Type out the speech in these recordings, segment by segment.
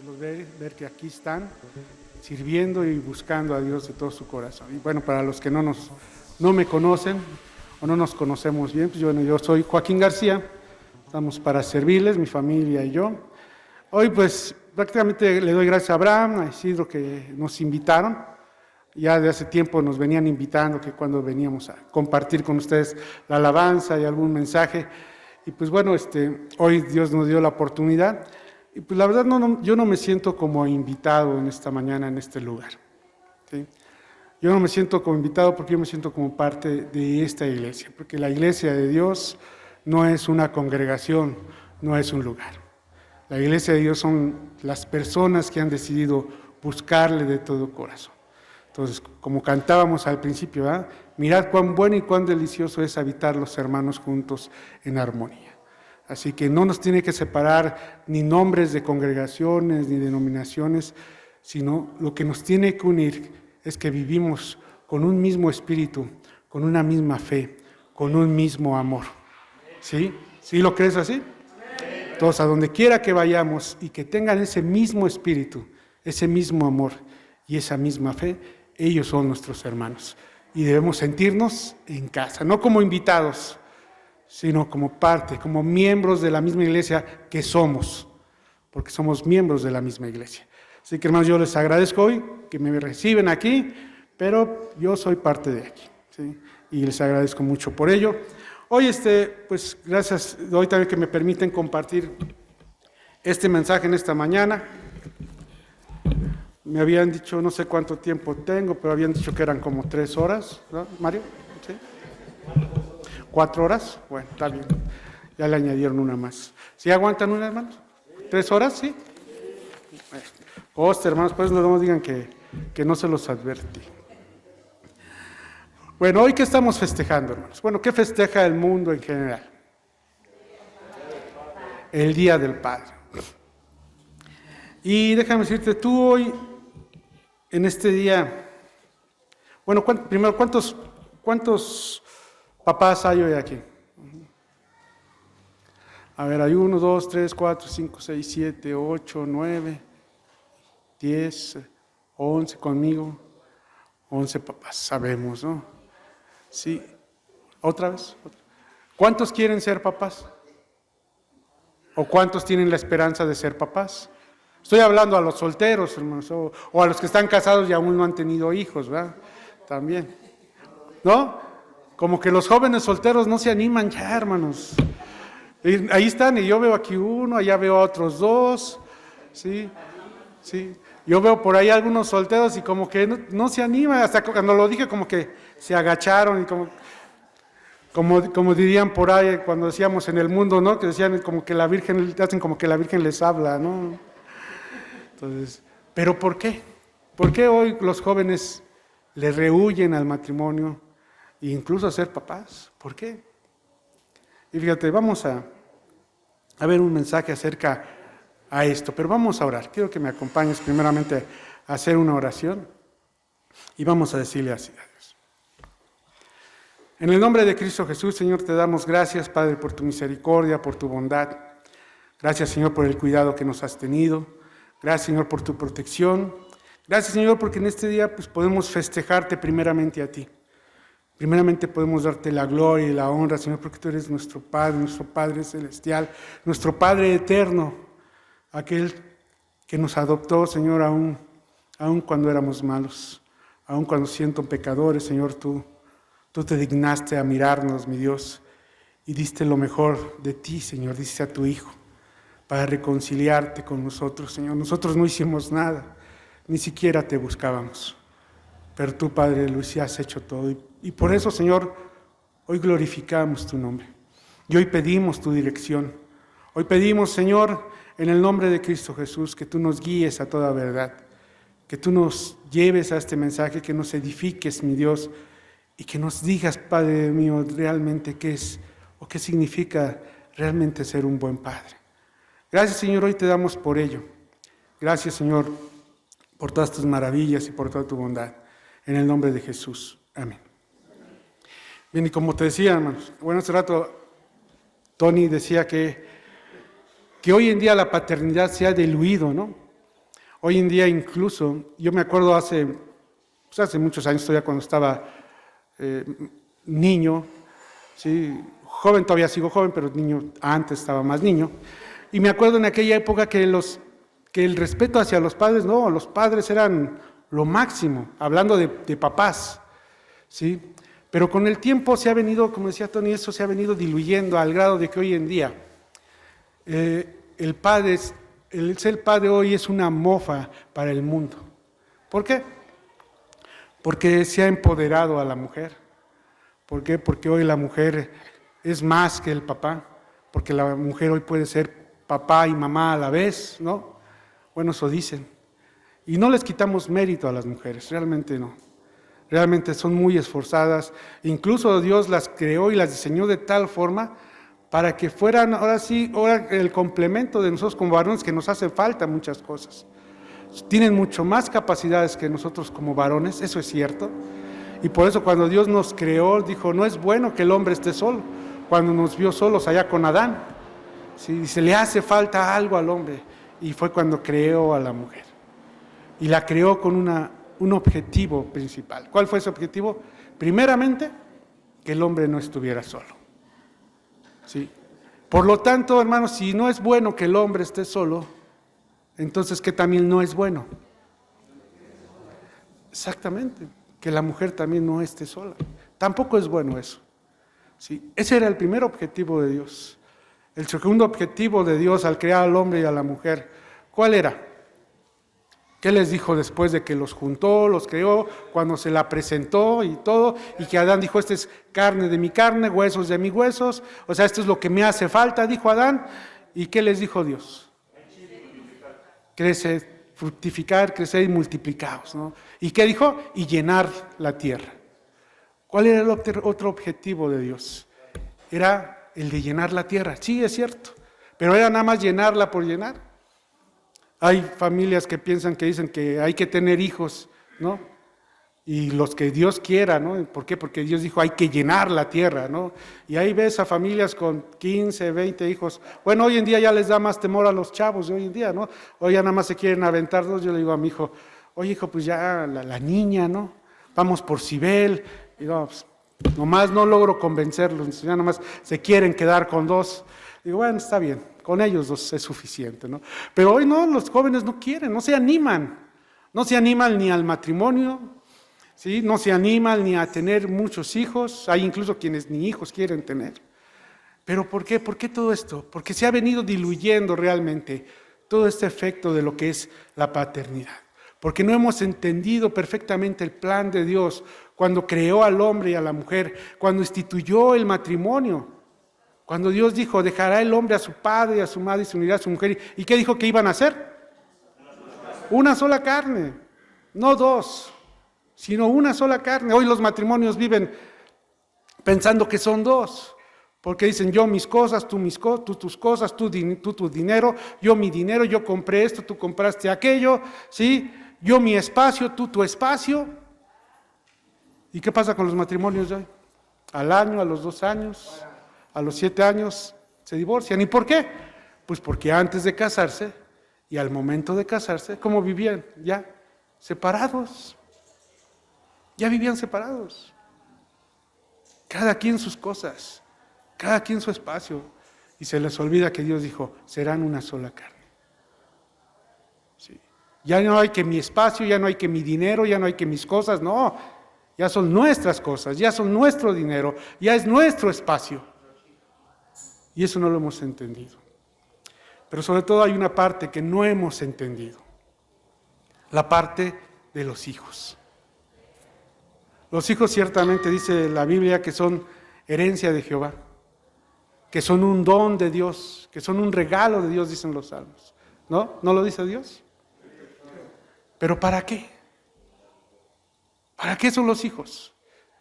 poderlos ver que aquí están sirviendo y buscando a Dios de todo su corazón. Y bueno, para los que no me conocen o no nos conocemos bien, pues yo soy Joaquín García, estamos para servirles, mi familia y yo. Hoy pues prácticamente le doy gracias a Abraham, a Isidro que nos invitaron. Ya de hace tiempo nos venían invitando que cuando veníamos a compartir con ustedes la alabanza y algún mensaje. Y pues bueno, hoy Dios nos dio la oportunidad. Y pues la verdad yo no me siento como invitado en esta mañana en este lugar. ¿Sí? Yo no me siento como invitado porque yo me siento como parte de esta iglesia. Porque la iglesia de Dios no es una congregación, no es un lugar. La iglesia de Dios son las personas que han decidido buscarle de todo corazón. Entonces, como cantábamos al principio, ¿verdad? Mirad cuán bueno y cuán delicioso es habitar los hermanos juntos en armonía. Así que no nos tiene que separar ni nombres de congregaciones ni denominaciones, sino lo que nos tiene que unir es que vivimos con un mismo espíritu, con una misma fe, con un mismo amor. ¿Sí? ¿Sí lo crees así? Entonces, a donde quiera que vayamos y que tengan ese mismo espíritu, ese mismo amor y esa misma fe, ellos son nuestros hermanos. Y debemos sentirnos en casa, no como invitados, sino como parte, como miembros de la misma iglesia que somos, porque somos miembros de la misma iglesia. Así que hermanos, yo les agradezco hoy que me reciben aquí, pero yo soy parte de aquí, ¿sí? Y les agradezco mucho por ello. Hoy, pues gracias, hoy también que me permiten compartir este mensaje en esta mañana. Me habían dicho, no sé cuánto tiempo tengo, pero habían dicho que eran como 3 horas, ¿no, Mario? ¿Sí? 4 horas, bueno, está bien. Ya le añadieron una más. ¿Sí aguantan una, hermanos? 3 horas, sí. Hostia, hermanos, pues no nos digan que no se los advertí. Bueno, hoy ¿qué estamos festejando, hermanos? Bueno, ¿qué festeja el mundo en general? El Día del Padre. Y déjame decirte, tú hoy, en este día, bueno, primero, ¿cuántos papás hay hoy aquí? A ver, hay 1, 2, 3, 4, 5, 6, 7, 8, 9, 10, 11 conmigo. 11 papás, sabemos, ¿no? Sí. ¿Otra vez? ¿Cuántos quieren ser papás? ¿O cuántos tienen la esperanza de ser papás? Estoy hablando a los solteros, hermanos, o a los que están casados y aún no han tenido hijos, ¿verdad? También. ¿No? Como que los jóvenes solteros no se animan ya, hermanos. Y ahí están, y yo veo aquí uno, allá veo a otros 2, ¿sí? Sí. Yo veo por ahí algunos solteros y como que no se animan, hasta cuando lo dije como que se agacharon y como dirían por ahí cuando decíamos en el mundo, ¿no? Que decían como que la Virgen, hacen como que la Virgen les habla, ¿no? Entonces, ¿pero por qué? ¿Por qué hoy los jóvenes le rehuyen al matrimonio e incluso a ser papás? ¿Por qué? Y fíjate, vamos a ver un mensaje acerca a esto, pero vamos a orar. Quiero que me acompañes primeramente a hacer una oración y vamos a decirle así a Dios. En el nombre de Cristo Jesús, Señor, te damos gracias, Padre, por tu misericordia, por tu bondad. Gracias, Señor, por el cuidado que nos has tenido. Gracias, Señor, por tu protección. Gracias, Señor, porque en este día pues, podemos festejarte primeramente a ti. Primeramente podemos darte la gloria y la honra, Señor, porque tú eres nuestro Padre celestial, nuestro Padre eterno, aquel que nos adoptó, Señor, aún cuando éramos malos, aún cuando siendo pecadores, Señor, tú te dignaste a mirarnos, mi Dios, y diste lo mejor de ti, Señor, diste a tu Hijo, para reconciliarte con nosotros, Señor. Nosotros no hicimos nada, ni siquiera te buscábamos, pero tú, Padre, lo has hecho todo. Y por eso, Señor, hoy glorificamos tu nombre. Y hoy pedimos tu dirección. Hoy pedimos, Señor, en el nombre de Cristo Jesús, que tú nos guíes a toda verdad, que tú nos lleves a este mensaje, que nos edifiques, mi Dios, y que nos digas, Padre mío, realmente qué es o qué significa realmente ser un buen Padre. Gracias, Señor, hoy te damos por ello. Gracias, Señor, por todas tus maravillas y por toda tu bondad. En el nombre de Jesús. Amén. Bien, y como te decía, hermanos, bueno, hace rato Tony decía que hoy en día la paternidad se ha diluido, ¿no? Hoy en día incluso, yo me acuerdo hace muchos años, todavía cuando estaba niño, ¿sí? Joven, todavía sigo joven, pero niño, antes estaba más niño. Y me acuerdo en aquella época que el respeto hacia los padres, no, los padres eran lo máximo, hablando de papás, ¿sí? Pero con el tiempo se ha venido, como decía Tony, eso se ha venido diluyendo al grado de que hoy en día el ser padre hoy es una mofa para el mundo. ¿Por qué? Porque se ha empoderado a la mujer. ¿Por qué? Porque hoy la mujer es más que el papá, porque la mujer hoy puede ser papá y mamá a la vez, ¿no? Bueno, eso dicen. Y no les quitamos mérito a las mujeres, realmente no. Realmente son muy esforzadas. Incluso Dios las creó y las diseñó de tal forma para que fueran, ahora el complemento de nosotros como varones, que nos hace falta muchas cosas. Tienen mucho más capacidades que nosotros como varones, eso es cierto. Y por eso cuando Dios nos creó, dijo, no es bueno que el hombre esté solo. Cuando nos vio solos allá con Adán, ¿sí? Se le hace falta algo al hombre. Y fue cuando creó a la mujer. Y la creó con un objetivo principal. ¿Cuál fue ese objetivo? Primeramente, que el hombre no estuviera solo. ¿Sí? Por lo tanto, hermanos, si no es bueno que el hombre esté solo, entonces, ¿qué también no es bueno? Exactamente, que la mujer también no esté sola. Tampoco es bueno eso. ¿Sí? Ese era el primer objetivo de Dios. El segundo objetivo de Dios al crear al hombre y a la mujer, ¿cuál era? ¿Qué les dijo después de que los juntó, los creó, cuando se la presentó y todo? Y que Adán dijo, esta es carne de mi carne, huesos de mis huesos. O sea, esto es lo que me hace falta, dijo Adán. ¿Y qué les dijo Dios? Crecer, fructificar, crecer y multiplicaos, ¿no? ¿Y qué dijo? Y llenar la tierra. ¿Cuál era el otro objetivo de Dios? Era el de llenar la tierra. Sí, es cierto. Pero era nada más llenarla por llenar. Hay familias que piensan, que dicen que hay que tener hijos, ¿no? Y los que Dios quiera, ¿no? ¿Por qué? Porque Dios dijo, hay que llenar la tierra, ¿no? Y ahí ves a familias con 15, 20 hijos. Bueno, hoy en día ya les da más temor a los chavos de hoy en día, ¿no? Hoy ya nada más se quieren aventar dos. Yo le digo a mi hijo, oye hijo, pues ya la niña, ¿no? Vamos por Cibel. Y no, pues, nomás no logro convencerlos, ya nomás se quieren quedar con dos. Digo, bueno, está bien, con ellos dos es suficiente, ¿no? Pero hoy no, los jóvenes no quieren, no se animan ni al matrimonio, ¿sí? No se animan ni a tener muchos hijos, hay incluso quienes ni hijos quieren tener. ¿Pero por qué? ¿Por qué todo esto? Porque se ha venido diluyendo realmente todo este efecto de lo que es la paternidad. Porque no hemos entendido perfectamente el plan de Dios cuando creó al hombre y a la mujer, cuando instituyó el matrimonio. Cuando Dios dijo, dejará el hombre a su padre y a su madre y se unirá a su mujer. ¿Y qué dijo que iban a hacer? Una sola carne, no dos, sino una sola carne. Hoy los matrimonios viven pensando que son dos, porque dicen yo mis cosas, tú tus cosas, tú tu dinero, yo mi dinero, yo compré esto, tú compraste aquello, ¿sí? Yo mi espacio, tú tu espacio. ¿Y qué pasa con los matrimonios de hoy? Al año, a los 2 años, a los 7 años se divorcian. ¿Y por qué? Pues porque antes de casarse y al momento de casarse, ¿cómo vivían? Ya separados. Ya vivían separados. Cada quien sus cosas, cada quien su espacio. Y se les olvida que Dios dijo, serán una sola carne. Sí. Ya no hay que mi espacio, ya no hay que mi dinero, ya no hay que mis cosas, no. Ya son nuestras cosas, ya son nuestro dinero, ya es nuestro espacio. Y eso no lo hemos entendido. Pero sobre todo hay una parte que no hemos entendido. La parte de los hijos. Los hijos ciertamente dice la Biblia que son herencia de Jehová, que son un don de Dios, que son un regalo de Dios, dicen los salmos. ¿No? ¿No lo dice Dios? ¿Pero para qué? ¿Para qué son los hijos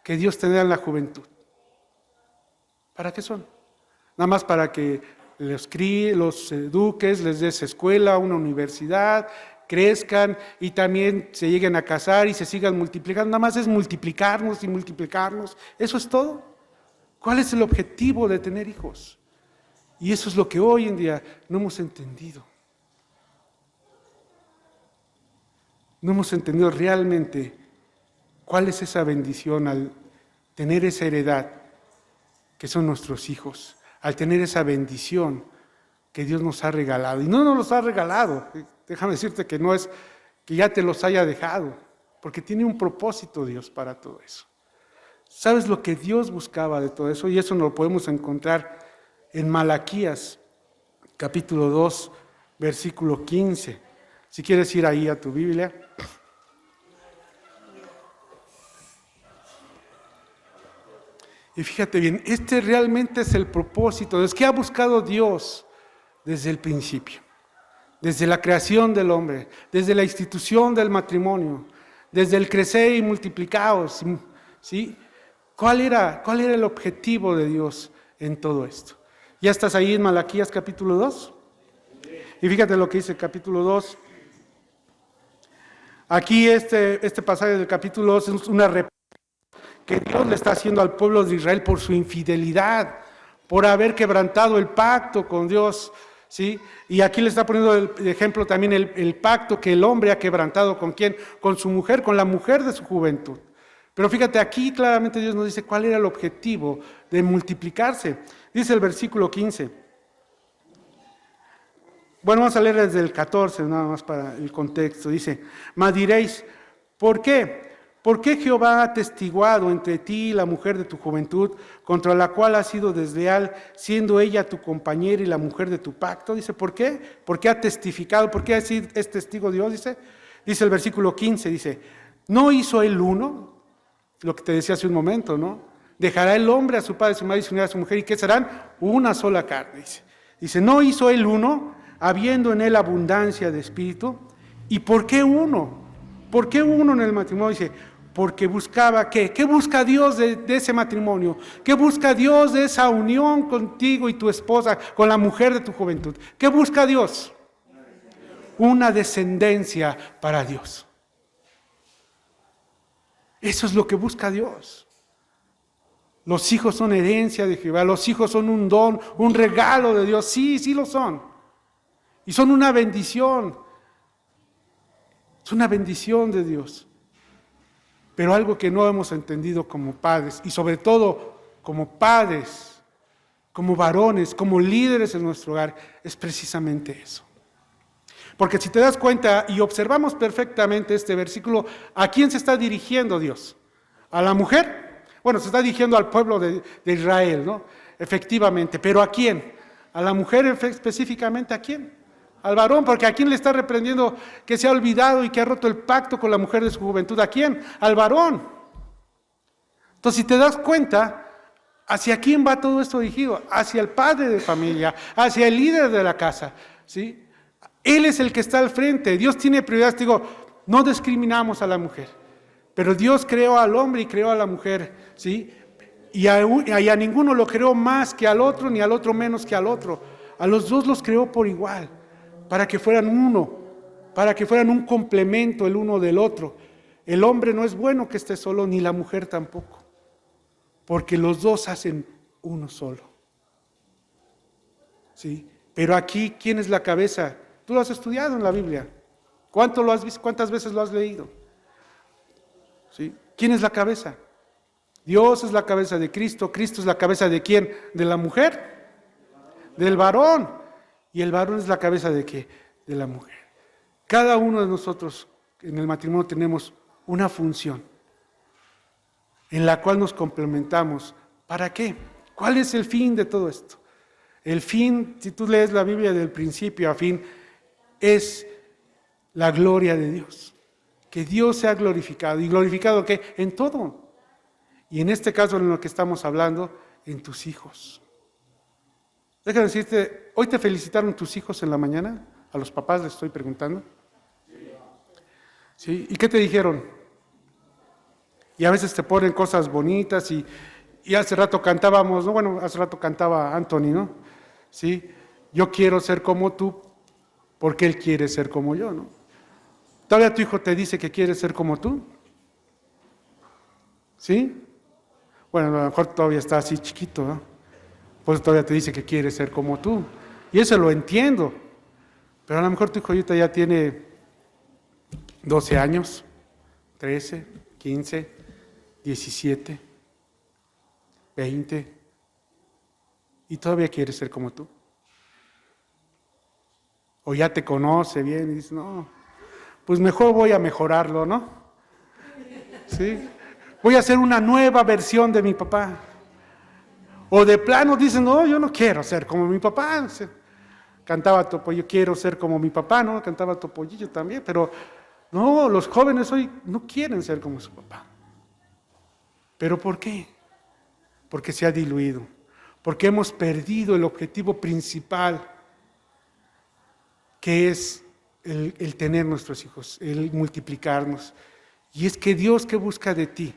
que Dios te da en la juventud? ¿Para qué son? Nada más para que los críes, los eduques, les des escuela, una universidad, crezcan y también se lleguen a casar y se sigan multiplicando. Nada más es multiplicarnos y multiplicarnos. ¿Eso es todo? ¿Cuál es el objetivo de tener hijos? Y eso es lo que hoy en día no hemos entendido. no hemos entendido realmente cuál es esa bendición al tener esa heredad que son nuestros hijos, al tener esa bendición que Dios nos ha regalado. Y no nos los ha regalado, déjame decirte que no es que ya te los haya dejado, porque tiene un propósito Dios para todo eso. ¿Sabes lo que Dios buscaba de todo eso? Y eso lo podemos encontrar en Malaquías, capítulo 2, versículo 15. Si quieres ir ahí a tu Biblia. Y fíjate bien, este realmente es el propósito. Es que ha buscado Dios desde el principio, desde la creación del hombre, desde la institución del matrimonio, desde el crecer y multiplicaos, ¿sí? ¿Cuál era el objetivo de Dios en todo esto? ¿Ya estás ahí en Malaquías capítulo 2? Y fíjate lo que dice el capítulo 2. Aquí este pasaje del capítulo 2 es una repetición que Dios le está haciendo al pueblo de Israel por su infidelidad, por haber quebrantado el pacto con Dios, ¿sí? Y aquí le está poniendo el ejemplo también el pacto que el hombre ha quebrantado ¿con quién? Con su mujer, con la mujer de su juventud. Pero fíjate, aquí claramente Dios nos dice cuál era el objetivo de multiplicarse. Dice el versículo 15. Bueno, vamos a leer desde el 14, nada más para el contexto. Dice, mas diréis, ¿por qué? ¿Por qué Jehová ha atestiguado entre ti y la mujer de tu juventud, contra la cual has sido desleal, siendo ella tu compañera y la mujer de tu pacto? Dice, ¿por qué? ¿Por qué ha testificado? ¿Por qué es testigo Dios? Dice el versículo 15, dice, ¿no hizo él uno? Lo que te decía hace un momento, ¿no? Dejará el hombre a su padre, a su madre y se unirá a su mujer, ¿y qué serán? Una sola carne, Dice, ¿no hizo él uno, habiendo en él abundancia de espíritu? ¿Y por qué uno? ¿Por qué uno en el matrimonio? Dice, porque buscaba ¿qué? ¿Qué busca Dios de ese matrimonio? ¿Qué busca Dios de esa unión contigo y tu esposa, con la mujer de tu juventud? ¿Qué busca Dios? Una descendencia para Dios. Eso es lo que busca Dios. Los hijos son herencia de Jehová, los hijos son un don, un regalo de Dios. Sí, sí lo son. Y son una bendición. Es una bendición de Dios. Pero algo que no hemos entendido como padres, y sobre todo como padres, como varones, como líderes en nuestro hogar, es precisamente eso. Porque si te das cuenta y observamos perfectamente este versículo, ¿a quién se está dirigiendo Dios? ¿A la mujer? Bueno, se está dirigiendo al pueblo de Israel, ¿no? Efectivamente, pero ¿a quién? ¿A la mujer específicamente? ¿A quién? Al varón, porque ¿a quién le está reprendiendo que se ha olvidado y que ha roto el pacto con la mujer de su juventud? ¿A quién? Al varón. Entonces, si te das cuenta, ¿hacia quién va todo esto dirigido? Hacia el padre de familia, hacia el líder de la casa, ¿sí? Él es el que está al frente. Dios tiene prioridad. Digo, no discriminamos a la mujer, pero Dios creó al hombre y creó a la mujer, ¿sí? Y a ninguno lo creó más que al otro, ni al otro menos que al otro. A los dos los creó por igual, para que fueran uno, para que fueran un complemento el uno del otro. El hombre no es bueno que esté solo, ni la mujer tampoco, porque los dos hacen uno solo, ¿sí? Pero aquí, ¿quién es la cabeza? Tú lo has estudiado en la Biblia. ¿Cuánto lo has visto? ¿Cuántas veces lo has leído? ¿Sí? ¿Quién es la cabeza? Dios es la cabeza de Cristo. ¿Cristo es la cabeza de quién? ¿De la mujer? Del varón. ¿Y el varón es la cabeza de qué? De la mujer. Cada uno de nosotros en el matrimonio tenemos una función en la cual nos complementamos. ¿Para qué? ¿Cuál es el fin de todo esto? El fin, si tú lees la Biblia del principio a fin, es la gloria de Dios. Que Dios sea glorificado. ¿Y glorificado qué? En todo. Y en este caso en lo que estamos hablando, en tus hijos. Déjame decirte, ¿hoy te felicitaron tus hijos en la mañana? A los papás les estoy preguntando. ¿Sí? ¿Y qué te dijeron? Y a veces te ponen cosas bonitas y hace rato cantábamos, ¿no? Bueno, hace rato cantaba Anthony, ¿no? ¿Sí? Yo quiero ser como tú, porque él quiere ser como yo, ¿no? ¿Todavía tu hijo te dice que quiere ser como tú? ¿Sí? Bueno, a lo mejor todavía está así chiquito, ¿no? Pues todavía te dice que quiere ser como tú. Y eso lo entiendo. Pero a lo mejor tu hijo ahorita ya tiene 12 años, 13, 15, 17, 20, y todavía quieres ser como tú. O ya te conoce bien y dices, no, pues mejor voy a mejorarlo, ¿no? ¿Sí? Voy a hacer una nueva versión de mi papá. O de plano dicen, no, yo no quiero ser como mi papá. Cantaba Topollillo, quiero ser como mi papá, ¿no? Cantaba Topollillo también, pero no, los jóvenes hoy no quieren ser como su papá. ¿Pero por qué? Porque se ha diluido, porque hemos perdido el objetivo principal, que es el tener nuestros hijos, el multiplicarnos. Y es que Dios, ¿qué busca de ti?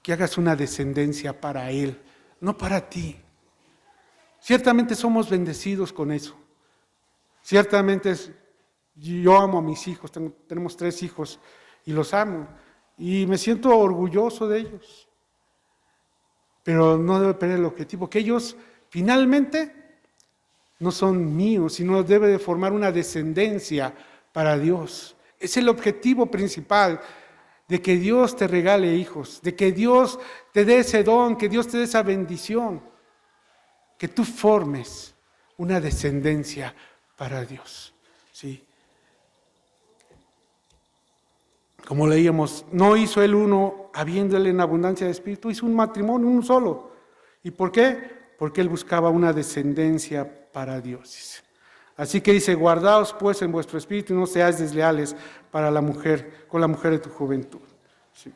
Que hagas una descendencia para Él, no para ti. Ciertamente somos bendecidos con eso. Ciertamente yo amo a mis hijos, tenemos 3 hijos y los amo. Y me siento orgulloso de ellos. Pero no debe perder el objetivo, que ellos finalmente no son míos, sino debe de formar una descendencia para Dios. Es el objetivo principal, de que Dios te regale hijos, de que Dios te dé ese don, que Dios te dé esa bendición, que tú formes una descendencia para Dios. ¿Sí? Como leíamos, no hizo él uno habiéndole en abundancia de espíritu, hizo un matrimonio, uno solo. ¿Y por qué? Porque él buscaba una descendencia para Dios. Así que dice, guardaos pues en vuestro espíritu y no seáis desleales para la mujer, con la mujer de tu juventud. Sí.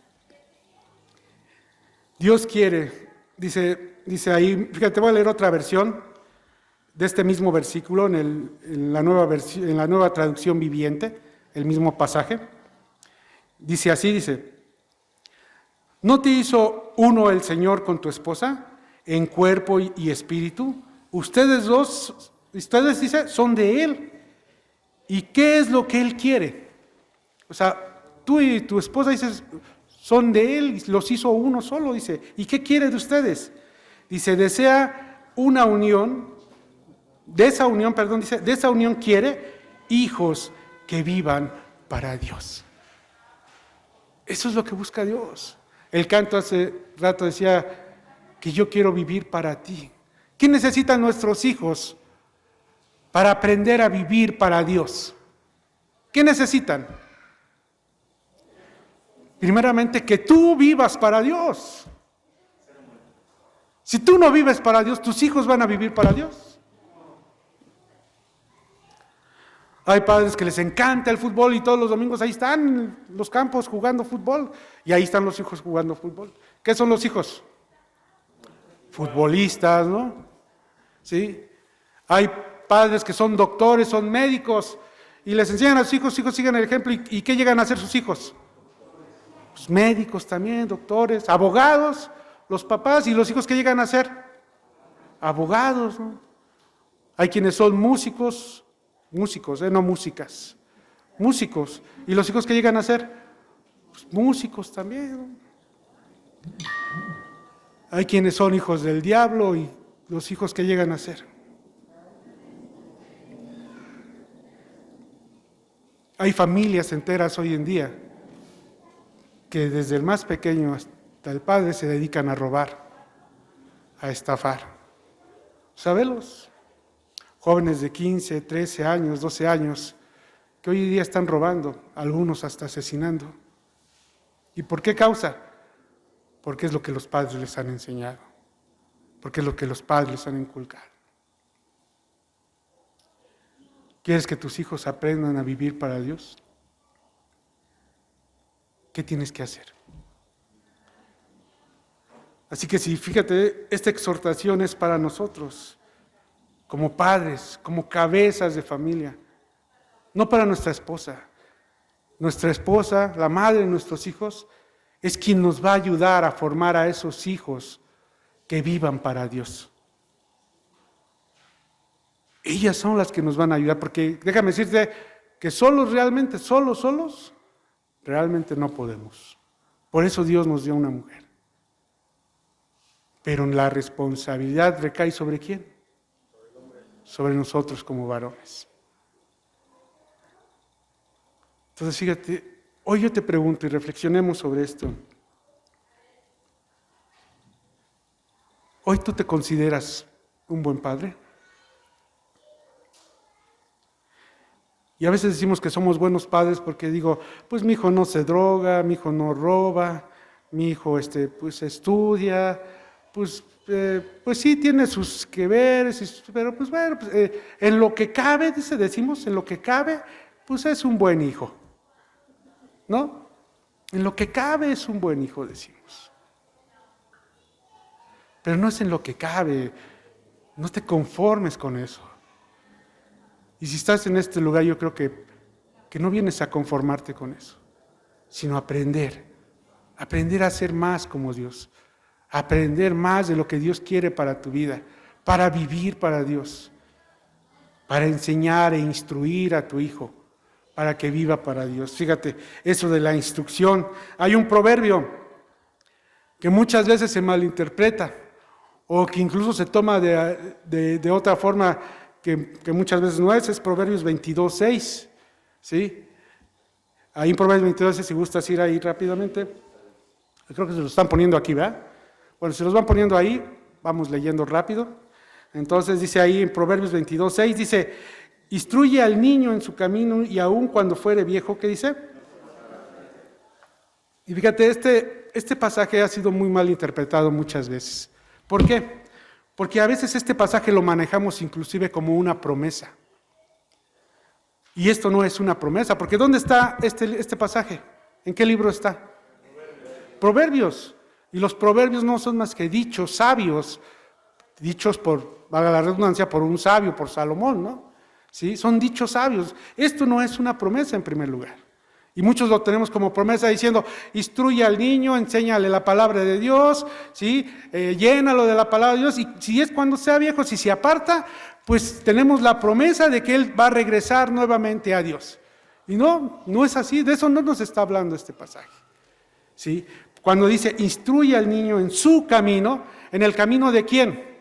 Dios quiere, dice ahí, fíjate, voy a leer otra versión de este mismo versículo en la nueva traducción viviente, el mismo pasaje. Dice así, ¿no te hizo uno el Señor con tu esposa en cuerpo y espíritu? Ustedes dos, dice, son de Él. ¿Y qué es lo que Él quiere? O sea, tú y tu esposa, dices, son de Él, los hizo uno solo, dice. ¿Y qué quiere de ustedes? Dice, desea una unión, de esa unión quiere hijos que vivan para Dios. Eso es lo que busca Dios. El canto hace rato decía que yo quiero vivir para ti. ¿Qué necesitan nuestros hijos para aprender a vivir para Dios? ¿Qué necesitan? Primeramente, que tú vivas para Dios. Si tú no vives para Dios, tus hijos van a vivir para Dios. Hay padres que les encanta el fútbol y todos los domingos ahí están en los campos jugando fútbol y ahí están los hijos jugando fútbol. ¿Qué son los hijos? Futbolistas, ¿no? ¿Sí? Hay padres que son doctores, son médicos y les enseñan a sus hijos sigan el ejemplo. ¿Y qué llegan a ser sus hijos? Pues médicos también, doctores, abogados, los papás y los hijos que llegan a ser abogados, ¿no? Hay quienes son músicos, no músicas, músicos, y los hijos que llegan a ser pues, músicos también, ¿no? Hay quienes son hijos del diablo y los hijos que llegan a ser. Hay familias enteras hoy en día que desde el más pequeño hasta el padre se dedican a robar, a estafar. ¿Sabes? Jóvenes de 15, 13 años, 12 años, que hoy en día están robando, algunos hasta asesinando. ¿Y por qué causa? Porque es lo que los padres les han enseñado, porque es lo que los padres les han inculcado. ¿Quieres que tus hijos aprendan a vivir para Dios? ¿Qué tienes que hacer? Así que si, fíjate, esta exhortación es para nosotros, como padres, como cabezas de familia, no para nuestra esposa. Nuestra esposa, la madre de nuestros hijos, es quien nos va a ayudar a formar a esos hijos que vivan para Dios. Ellas son las que nos van a ayudar, porque déjame decirte que solos, realmente no podemos. Por eso Dios nos dio una mujer. Pero la responsabilidad recae ¿sobre quién? Sobre nosotros como varones. Entonces, fíjate, Hoy yo te pregunto y reflexionemos sobre esto. ¿Hoy tú te consideras un buen padre? Y a veces decimos que somos buenos padres porque digo, pues mi hijo no se droga, mi hijo no roba, mi hijo pues estudia, pues sí tiene sus que veres, pero pues bueno, pues, en lo que cabe, decimos, en lo que cabe, pues es un buen hijo, ¿no? En lo que cabe es un buen hijo, decimos. Pero no es en lo que cabe, no te conformes con eso. Y si estás en este lugar, yo creo que no vienes a conformarte con eso, sino aprender a ser más como Dios, aprender más de lo que Dios quiere para tu vida, para vivir para Dios, para enseñar e instruir a tu hijo, para que viva para Dios. Fíjate, eso de la instrucción. Hay un proverbio que muchas veces se malinterpreta, o que incluso se toma de otra forma que muchas veces no es Proverbios 22:6, ¿sí? Ahí en Proverbios 22:6, si gustas ir ahí rápidamente, creo que se lo están poniendo aquí, ¿verdad? Bueno, se los van poniendo ahí, vamos leyendo rápido. Entonces dice ahí en Proverbios 22:6, dice, instruye al niño en su camino y aun cuando fuere viejo, ¿qué dice? Y fíjate, este pasaje ha sido muy mal interpretado muchas veces. ¿Por qué? Porque a veces este pasaje lo manejamos inclusive como una promesa. Y esto no es una promesa, porque ¿dónde está este pasaje? ¿En qué libro está? Proverbios. Y los proverbios no son más que dichos sabios, dichos por, valga la redundancia, por un sabio, por Salomón, ¿no? ¿Sí? Son dichos sabios. Esto no es una promesa en primer lugar. Y muchos lo tenemos como promesa diciendo, instruye al niño, enséñale la palabra de Dios, ¿sí? Llénalo de la palabra de Dios, y si es cuando sea viejo, si se aparta, pues tenemos la promesa de que él va a regresar nuevamente a Dios. Y no es así, de eso no nos está hablando este pasaje, ¿sí? Cuando dice, instruye al niño en su camino, ¿en el camino de quién?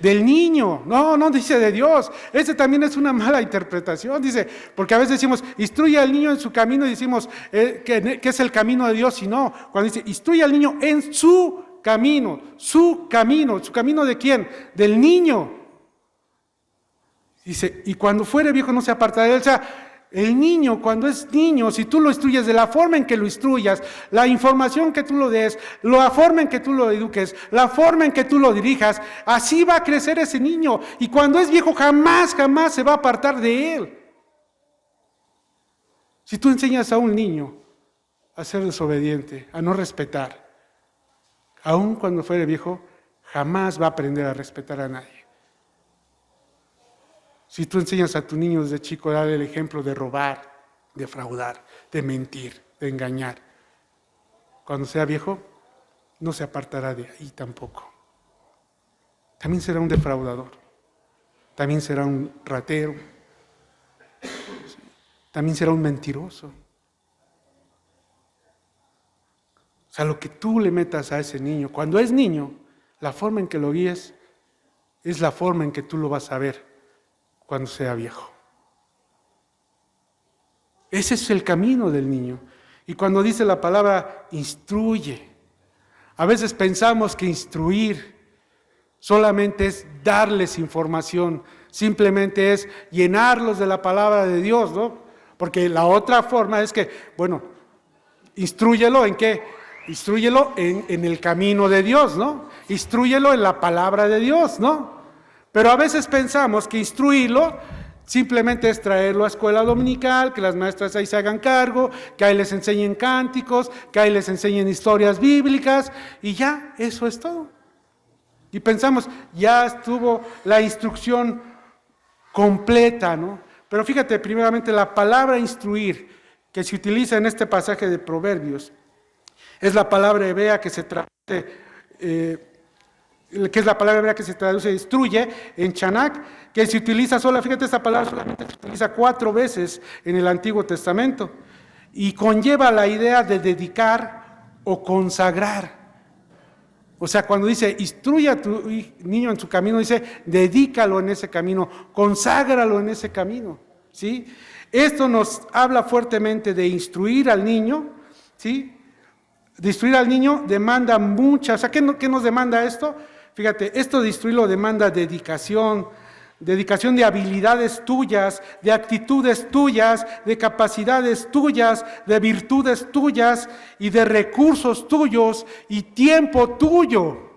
Del niño, no dice de Dios. Ese también es una mala interpretación, dice, porque a veces decimos, instruye al niño en su camino y decimos que es el camino de Dios, y no, cuando dice, instruye al niño en su camino ¿de quién? Del niño. Dice, y cuando fuere viejo no se apartará de él. O sea, el niño, cuando es niño, si tú lo instruyes de la forma en que lo instruyas, la información que tú lo des, la forma en que tú lo eduques, la forma en que tú lo dirijas, así va a crecer ese niño. Y cuando es viejo, jamás se va a apartar de él. Si tú enseñas a un niño a ser desobediente, a no respetar, aun cuando fuere viejo, jamás va a aprender a respetar a nadie. Si tú enseñas a tu niño desde chico a darle el ejemplo de robar, de fraudar, de mentir, de engañar, cuando sea viejo, no se apartará de ahí tampoco. También será un defraudador, también será un ratero, también será un mentiroso. O sea, lo que tú le metas a ese niño, cuando es niño, la forma en que lo guíes es la forma en que tú lo vas a ver cuando sea viejo. Ese es el camino del niño. Y cuando dice la palabra instruye, a veces pensamos que instruir solamente es darles información, simplemente es llenarlos de la palabra de Dios, ¿no? Porque la otra forma es que, bueno, instrúyelo ¿en qué? Instrúyelo en el camino de Dios, ¿no? Instrúyelo en la palabra de Dios, ¿no? Pero a veces pensamos que instruirlo simplemente es traerlo a escuela dominical, que las maestras ahí se hagan cargo, que ahí les enseñen cánticos, que ahí les enseñen historias bíblicas, y ya, eso es todo. Y pensamos, ya estuvo la instrucción completa, ¿no? Pero fíjate, primeramente, la palabra instruir que se utiliza en este pasaje de Proverbios es la palabra hebrea que se traduce instruye en Chanak, que se utiliza fíjate, esta palabra solamente se utiliza 4 veces en el Antiguo Testamento y conlleva la idea de dedicar o consagrar. O sea, cuando dice instruye a tu niño en su camino, dice dedícalo en ese camino, conságralo en ese camino, ¿sí? Esto nos habla fuertemente de instruir al niño, ¿sí? De instruir al niño demanda mucha, o sea, ¿qué nos demanda esto? Fíjate, esto de instruirlo demanda dedicación de habilidades tuyas, de actitudes tuyas, de capacidades tuyas, de virtudes tuyas y de recursos tuyos y tiempo tuyo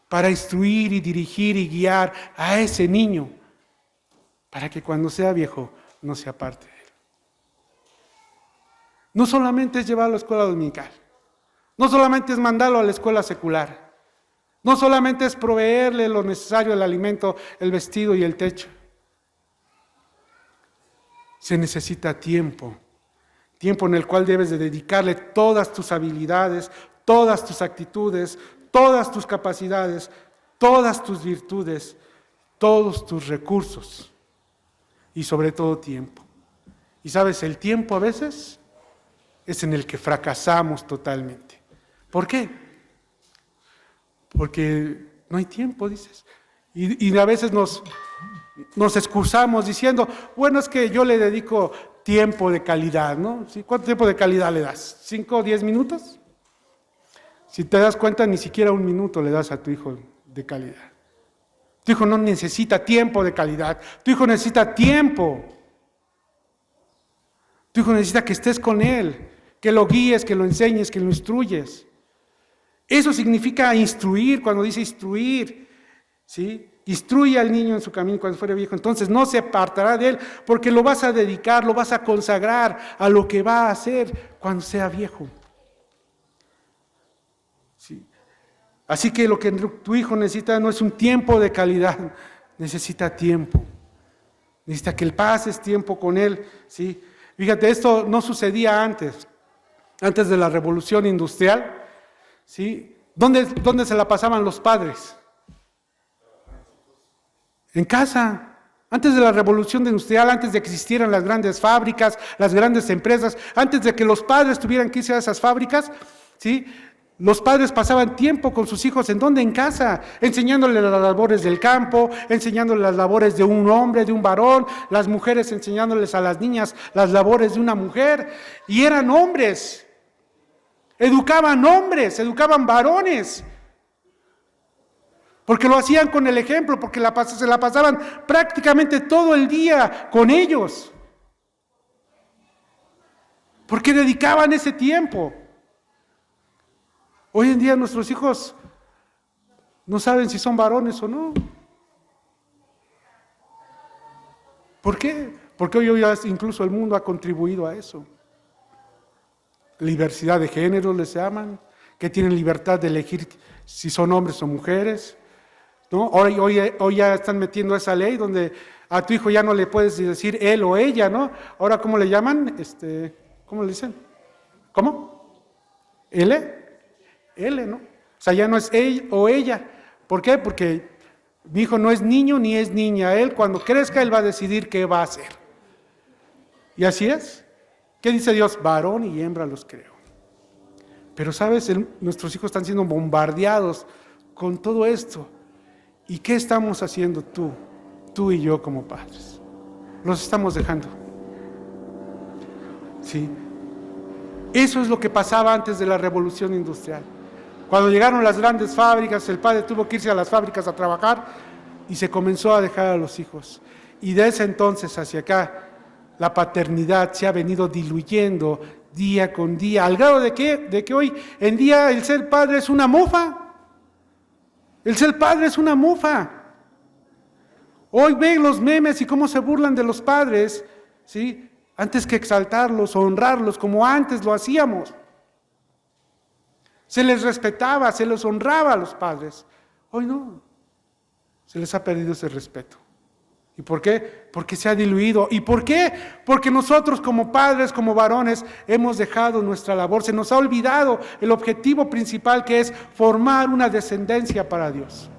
para instruir y dirigir y guiar a ese niño, para que cuando sea viejo no se aparte de él. No solamente es llevarlo a la escuela dominical, no solamente es mandarlo a la escuela secular, no solamente es proveerle lo necesario, el alimento, el vestido y el techo. Se necesita tiempo en el cual debes de dedicarle todas tus habilidades, todas tus actitudes, todas tus capacidades, todas tus virtudes, todos tus recursos y sobre todo tiempo. Y sabes, el tiempo a veces es en el que fracasamos totalmente. ¿Por qué? Porque no hay tiempo, dices. Y a veces nos excusamos diciendo, bueno, es que yo le dedico tiempo de calidad, ¿no? ¿Sí? ¿Cuánto tiempo de calidad le das? ¿5 o 10 minutos? Si te das cuenta, ni siquiera 1 minuto le das a tu hijo de calidad. Tu hijo no necesita tiempo de calidad, tu hijo necesita tiempo. Tu hijo necesita que estés con él, que lo guíes, que lo enseñes, que lo instruyes. Eso significa instruir, cuando dice instruir, ¿sí? Instruye al niño en su camino cuando fuere viejo, entonces no se apartará de él, porque lo vas a dedicar, lo vas a consagrar a lo que va a hacer cuando sea viejo. ¿Sí? Así que lo que tu hijo necesita no es un tiempo de calidad, necesita tiempo. Necesita que pases tiempo con él, ¿sí? Fíjate, esto no sucedía antes de la revolución industrial, ¿sí? ¿Dónde se la pasaban los padres? En casa. Antes de la revolución industrial, antes de que existieran las grandes fábricas, las grandes empresas, antes de que los padres tuvieran que irse a esas fábricas, ¿sí? Los padres pasaban tiempo con sus hijos, ¿en dónde? En casa, enseñándoles las labores del campo, enseñándoles las labores de un hombre, de un varón, las mujeres enseñándoles a las niñas las labores de una mujer, y eran hombres, educaban varones, porque lo hacían con el ejemplo, porque se la pasaban prácticamente todo el día con ellos, porque dedicaban ese tiempo. Hoy en día nuestros hijos no saben si son varones o no. ¿Por qué? Porque hoy ya incluso el mundo ha contribuido a eso. Diversidad de géneros les llaman, que tienen libertad de elegir si son hombres o mujeres, ¿no? Hoy ya están metiendo esa ley donde a tu hijo ya no le puedes decir él o ella, ¿no? Ahora, ¿cómo le llaman? ¿Cómo le dicen? ¿Cómo? ¿L? L, ¿no? O sea, ya no es él o ella. ¿Por qué? Porque mi hijo no es niño ni es niña. Él, cuando crezca, él va a decidir qué va a hacer. Y así es. ¿Qué dice Dios? Varón y hembra los creo. Pero, ¿sabes? Nuestros hijos están siendo bombardeados con todo esto. ¿Y qué estamos haciendo tú y yo como padres? Los estamos dejando. ¿Sí? Eso es lo que pasaba antes de la revolución industrial. Cuando llegaron las grandes fábricas, el padre tuvo que irse a las fábricas a trabajar y se comenzó a dejar a los hijos. Y de ese entonces hacia acá, la paternidad se ha venido diluyendo día con día, al grado de que hoy en día el ser padre es una mofa. El ser padre es una mofa. Hoy ven los memes y cómo se burlan de los padres, ¿sí? Antes que exaltarlos o honrarlos como antes lo hacíamos. Se les respetaba, se les honraba a los padres. Hoy no. Se les ha perdido ese respeto. ¿Y por qué? Porque se ha diluido. ¿Y por qué? Porque nosotros como padres, como varones, hemos dejado nuestra labor. Se nos ha olvidado el objetivo principal, que es formar una descendencia para Dios.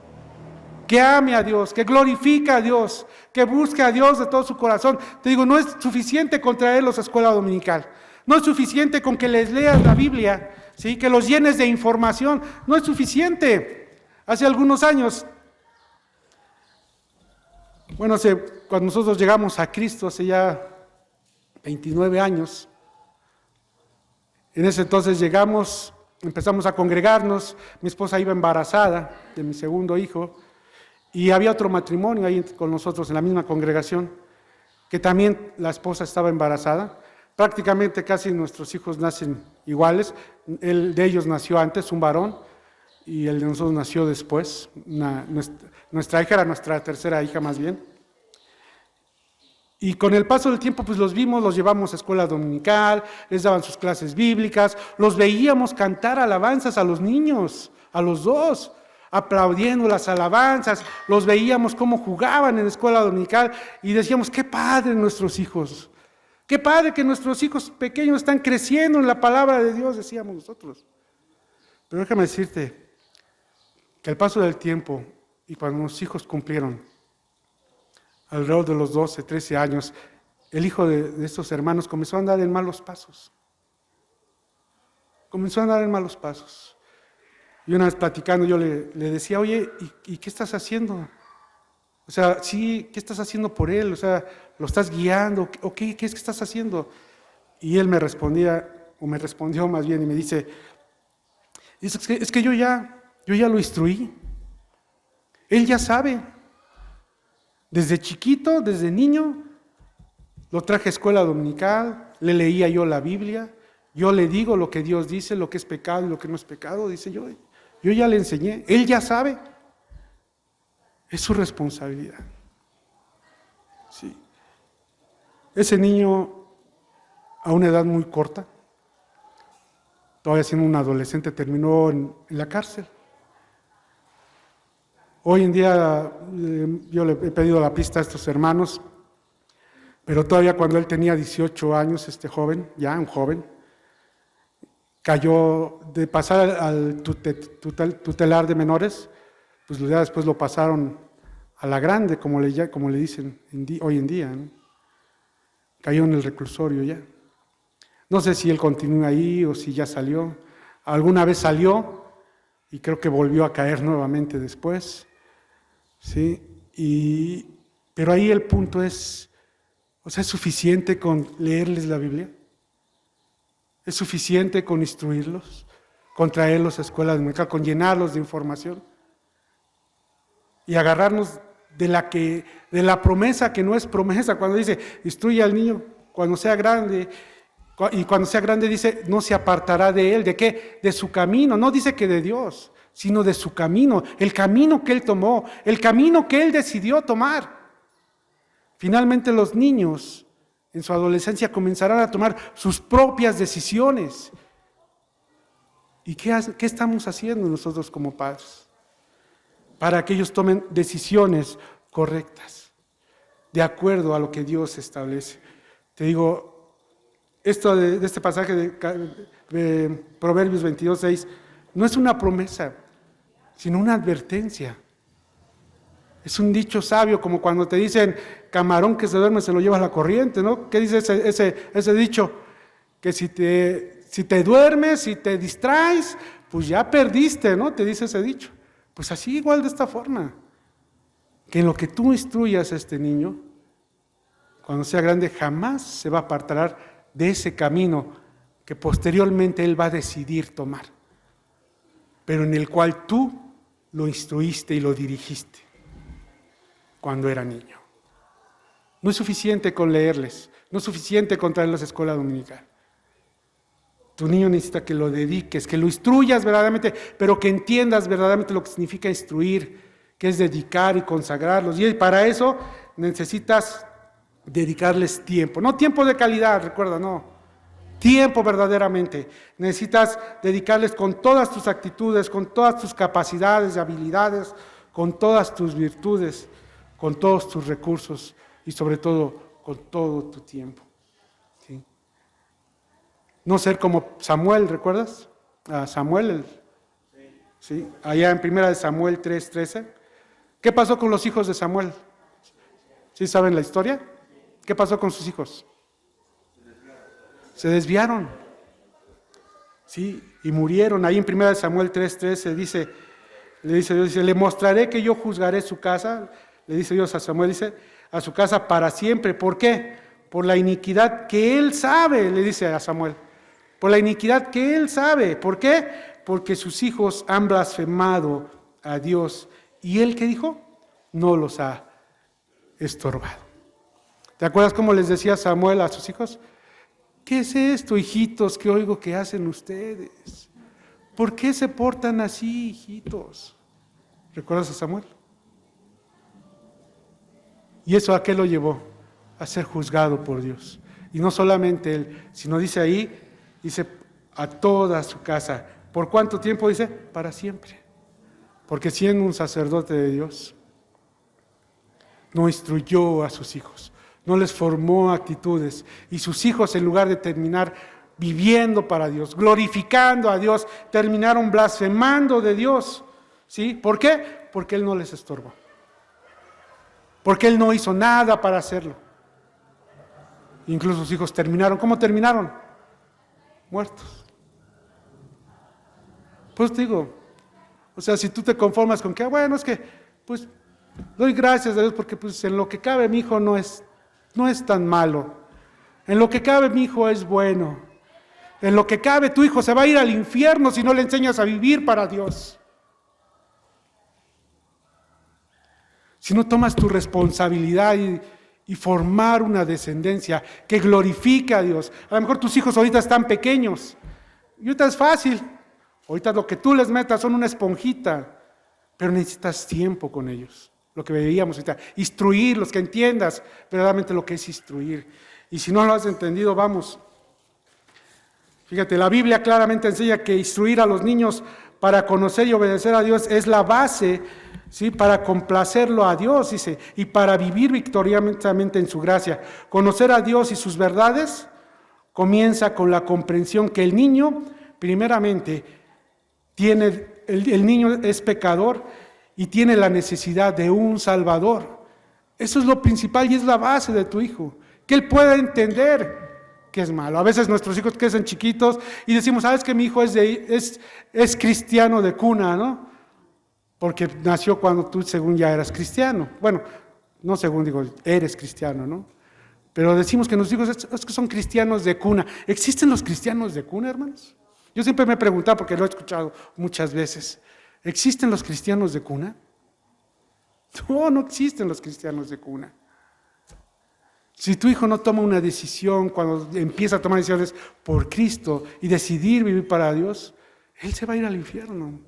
Que ame a Dios, que glorifique a Dios, que busque a Dios de todo su corazón. Te digo, no es suficiente con traerlos a escuela dominical. No es suficiente con que les leas la Biblia, ¿sí? Que los llenes de información. No es suficiente. Hace algunos años Bueno, cuando nosotros llegamos a Cristo hace ya 29 años, en ese entonces llegamos, empezamos a congregarnos, mi esposa iba embarazada de mi segundo hijo, y había otro matrimonio ahí con nosotros en la misma congregación, que también la esposa estaba embarazada. Prácticamente casi nuestros hijos nacen iguales, el de ellos nació antes, un varón, y el de nosotros nació después. Nuestra hija era nuestra tercera hija más bien. Y con el paso del tiempo pues los vimos, los llevamos a escuela dominical, les daban sus clases bíblicas, los veíamos cantar alabanzas a los niños, a los dos, aplaudiendo las alabanzas, los veíamos cómo jugaban en la escuela dominical y decíamos, qué padre nuestros hijos, qué padre que nuestros hijos pequeños están creciendo en la palabra de Dios, decíamos nosotros. Pero déjame decirte que al paso del tiempo y cuando los hijos cumplieron alrededor de los 12, 13 años, el hijo de estos hermanos comenzó a andar en malos pasos. Comenzó a andar en malos pasos. Y una vez platicando yo le decía, oye, ¿y qué estás haciendo? O sea, sí, ¿qué estás haciendo por él? O sea, ¿lo estás guiando? ¿O qué es que estás haciendo? Y él me respondía, o me respondió más bien, y me dice, es que yo ya lo instruí. Él ya sabe. Desde chiquito, desde niño, lo traje a escuela dominical, le leía yo la Biblia, yo le digo lo que Dios dice, lo que es pecado y lo que no es pecado, dice yo ya le enseñé, él ya sabe, es su responsabilidad. Sí. Ese niño, a una edad muy corta, todavía siendo un adolescente, terminó en la cárcel. Hoy en día yo le he pedido la pista a estos hermanos, pero todavía cuando él tenía 18 años, este joven, ya un joven, cayó de pasar al tutelar de menores, pues ya después lo pasaron a la grande, como le dicen hoy en día, ¿no? Cayó en el reclusorio ya. No sé si él continúa ahí o si ya salió. Alguna vez salió y creo que volvió a caer nuevamente después. ¿Sí? Pero ahí el punto es, o sea, ¿es suficiente con leerles la Biblia? ¿Es suficiente con instruirlos? ¿Con traerlos a escuelas dominical? ¿Con llenarlos de información? Y agarrarnos de la promesa que no es promesa, cuando dice, instruye al niño cuando sea grande, y cuando sea grande dice, no se apartará de él. ¿De qué? De su camino, no dice que de Dios, sino de su camino, el camino que él tomó, el camino que él decidió tomar. Finalmente los niños en su adolescencia comenzarán a tomar sus propias decisiones. ¿Y qué estamos haciendo nosotros como padres? Para que ellos tomen decisiones correctas, de acuerdo a lo que Dios establece. Te digo, esto de este pasaje de Proverbios 22:6 no es una promesa, sino una advertencia. Es un dicho sabio, como cuando te dicen, camarón que se duerme se lo lleva a la corriente, ¿no? ¿Qué dice ese dicho? Que si te duermes, si te distraes, pues ya perdiste, ¿no? Te dice ese dicho. Pues así igual de esta forma, que en lo que tú instruyas a este niño, cuando sea grande, jamás se va a apartar de ese camino que posteriormente él va a decidir tomar, pero en el cual tú lo instruiste y lo dirigiste cuando era niño. No es suficiente con leerles, no es suficiente con traerlos a la escuela dominical. Tu niño necesita que lo dediques, que lo instruyas verdaderamente, pero que entiendas verdaderamente lo que significa instruir, que es dedicar y consagrarlos. Y para eso necesitas dedicarles tiempo, no tiempo de calidad, recuerda, no, tiempo verdaderamente. Necesitas dedicarles con todas tus actitudes, con todas tus capacidades y habilidades, con todas tus virtudes, con todos tus recursos y sobre todo con todo tu tiempo. ¿Sí? No ser como Samuel, ¿recuerdas? Samuel, ¿sí? Allá en 1 Samuel 3:13. ¿Qué pasó con los hijos de Samuel? ¿Sí saben la historia? ¿Qué pasó con sus hijos? Se desviaron. Sí, y murieron. Ahí en 1 Samuel 3:13 le dice Dios, le mostraré que yo juzgaré su casa, le dice Dios a Samuel, dice, a su casa para siempre. ¿Por qué? Por la iniquidad que él sabe, le dice a Samuel. Por la iniquidad que él sabe. ¿Por qué? Porque sus hijos han blasfemado a Dios. ¿Y él qué dijo? No los ha estorbado. ¿Te acuerdas cómo les decía Samuel a sus hijos? ¿Qué es esto, hijitos, que oigo que hacen ustedes? ¿Por qué se portan así, hijitos? ¿Recuerdas a Samuel? ¿Y eso a qué lo llevó? A ser juzgado por Dios. Y no solamente él, sino dice ahí, dice a toda su casa. ¿Por cuánto tiempo? Dice, para siempre. Porque siendo un sacerdote de Dios, no instruyó a sus hijos, no les formó actitudes. Y sus hijos, en lugar de terminar viviendo para Dios, glorificando a Dios, terminaron blasfemando de Dios. ¿Sí? ¿Por qué? Porque Él no les estorbó. Porque Él no hizo nada para hacerlo. Incluso sus hijos terminaron. ¿Cómo terminaron? Muertos. Pues te digo, o sea, si tú te conformas con que, bueno, es que, pues, doy gracias a Dios porque pues en lo que cabe mi hijo no es tan malo. En lo que cabe mi hijo es bueno. En lo que cabe tu hijo se va a ir al infierno si no le enseñas a vivir para Dios. Si no tomas tu responsabilidad y formar una descendencia que glorifique a Dios. A lo mejor tus hijos ahorita están pequeños. Y ahorita es fácil. Ahorita lo que tú les metas son una esponjita. Pero necesitas tiempo con ellos. Lo que veíamos ahorita. Instruirlos, que entiendas verdaderamente lo que es instruir. Y si no lo has entendido, vamos. Fíjate, la Biblia claramente enseña que instruir a los niños para conocer y obedecer a Dios es la base, ¿sí? Para complacerlo a Dios, dice, y para vivir victoriosamente en su gracia. Conocer a Dios y sus verdades comienza con la comprensión que el niño, primeramente, el niño es pecador y tiene la necesidad de un Salvador. Eso es lo principal y es la base de tu hijo, que él pueda entender que es malo. A veces nuestros hijos crecen chiquitos y decimos, ¿sabes que mi hijo es cristiano de cuna, no? Porque nació cuando tú según ya eras cristiano. Bueno, no según digo, eres cristiano, ¿no? Pero decimos que nuestros hijos es que son cristianos de cuna. ¿Existen los cristianos de cuna, hermanos? Yo siempre me he preguntado, porque lo he escuchado muchas veces, ¿existen los cristianos de cuna? No existen los cristianos de cuna. Si tu hijo no toma una decisión, cuando empieza a tomar decisiones por Cristo y decidir vivir para Dios, él se va a ir al infierno.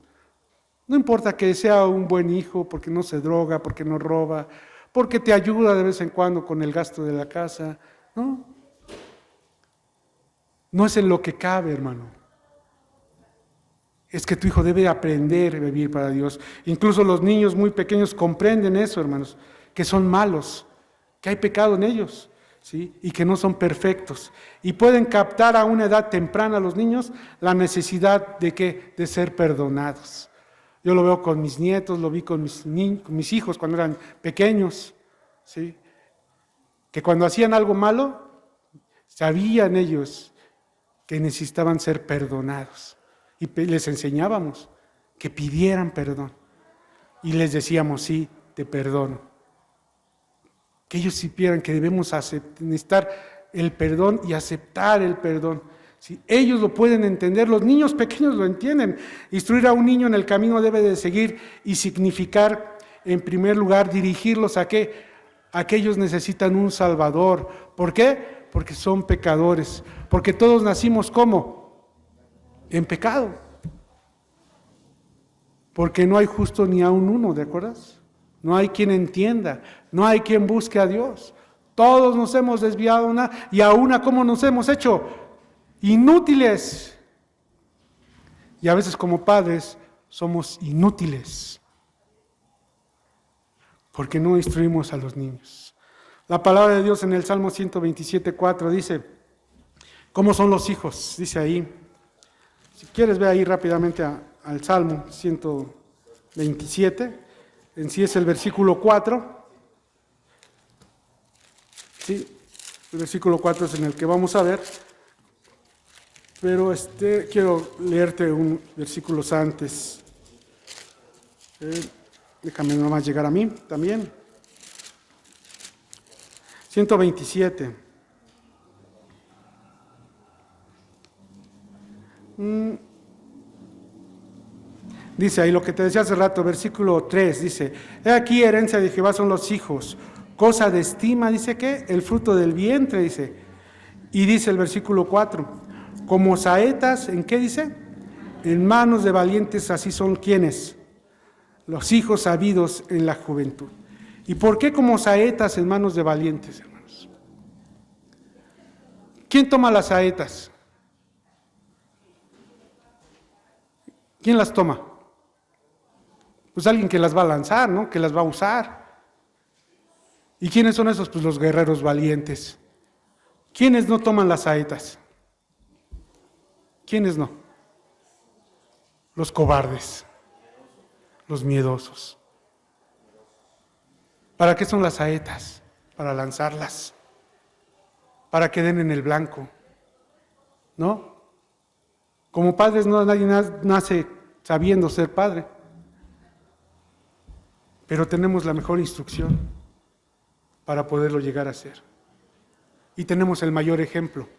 No importa que sea un buen hijo, porque no se droga, porque no roba, porque te ayuda de vez en cuando con el gasto de la casa. No es en lo que cabe, hermano. Es que tu hijo debe aprender a vivir para Dios. Incluso los niños muy pequeños comprenden eso, hermanos, que son malos, que hay pecado en ellos, ¿sí? Y que no son perfectos. Y pueden captar a una edad temprana los niños la necesidad de ¿qué? De ser perdonados. Yo lo veo con mis nietos, lo vi con mis hijos cuando eran pequeños, ¿sí? Que cuando hacían algo malo, sabían ellos que necesitaban ser perdonados. Y les enseñábamos que pidieran perdón. Y les decíamos, sí, te perdono. Que ellos supieran que debemos necesitar el perdón y aceptar el perdón. ¿Sí? Ellos lo pueden entender, los niños pequeños lo entienden. Instruir a un niño en el camino debe de seguir y significar, en primer lugar, dirigirlos a que ellos necesitan un Salvador. ¿Por qué? Porque son pecadores. Porque todos nacimos ¿cómo? En pecado. Porque no hay justo ni aun uno, ¿de acuerdas? No hay quien entienda, no hay quien busque a Dios. Todos nos hemos desviado y aún ¿cómo nos hemos hecho? Inútiles. Y a veces como padres somos inútiles. Porque no instruimos a los niños. La palabra de Dios en el Salmo 127:4 dice, ¿cómo son los hijos? Dice ahí. Si quieres, ve ahí rápidamente al Salmo 127, en sí es el versículo 4. Sí, el versículo 4 es en el que vamos a ver, pero quiero leerte un versículos antes. Déjame nomás llegar a mí también. 127. Dice ahí lo que te decía hace rato, versículo 3, dice, he aquí herencia de Jehová son los hijos, cosa de estima, dice que el fruto del vientre, dice. Y dice el versículo 4, como saetas, ¿en qué dice? En manos de valientes, así son quienes, los hijos sabidos en la juventud. ¿Y por qué como saetas en manos de valientes, hermanos? ¿Quién toma las saetas? ¿Quién las toma? Pues alguien que las va a lanzar, ¿no? Que las va a usar. ¿Y quiénes son esos? Pues los guerreros valientes. ¿Quiénes no toman las saetas? ¿Quiénes no? Los cobardes, los miedosos. ¿Para qué son las saetas? Para lanzarlas, para que den en el blanco, ¿no? Como padres nadie nace sabiendo ser padre, pero tenemos la mejor instrucción para poderlo llegar a ser. Y tenemos el mayor ejemplo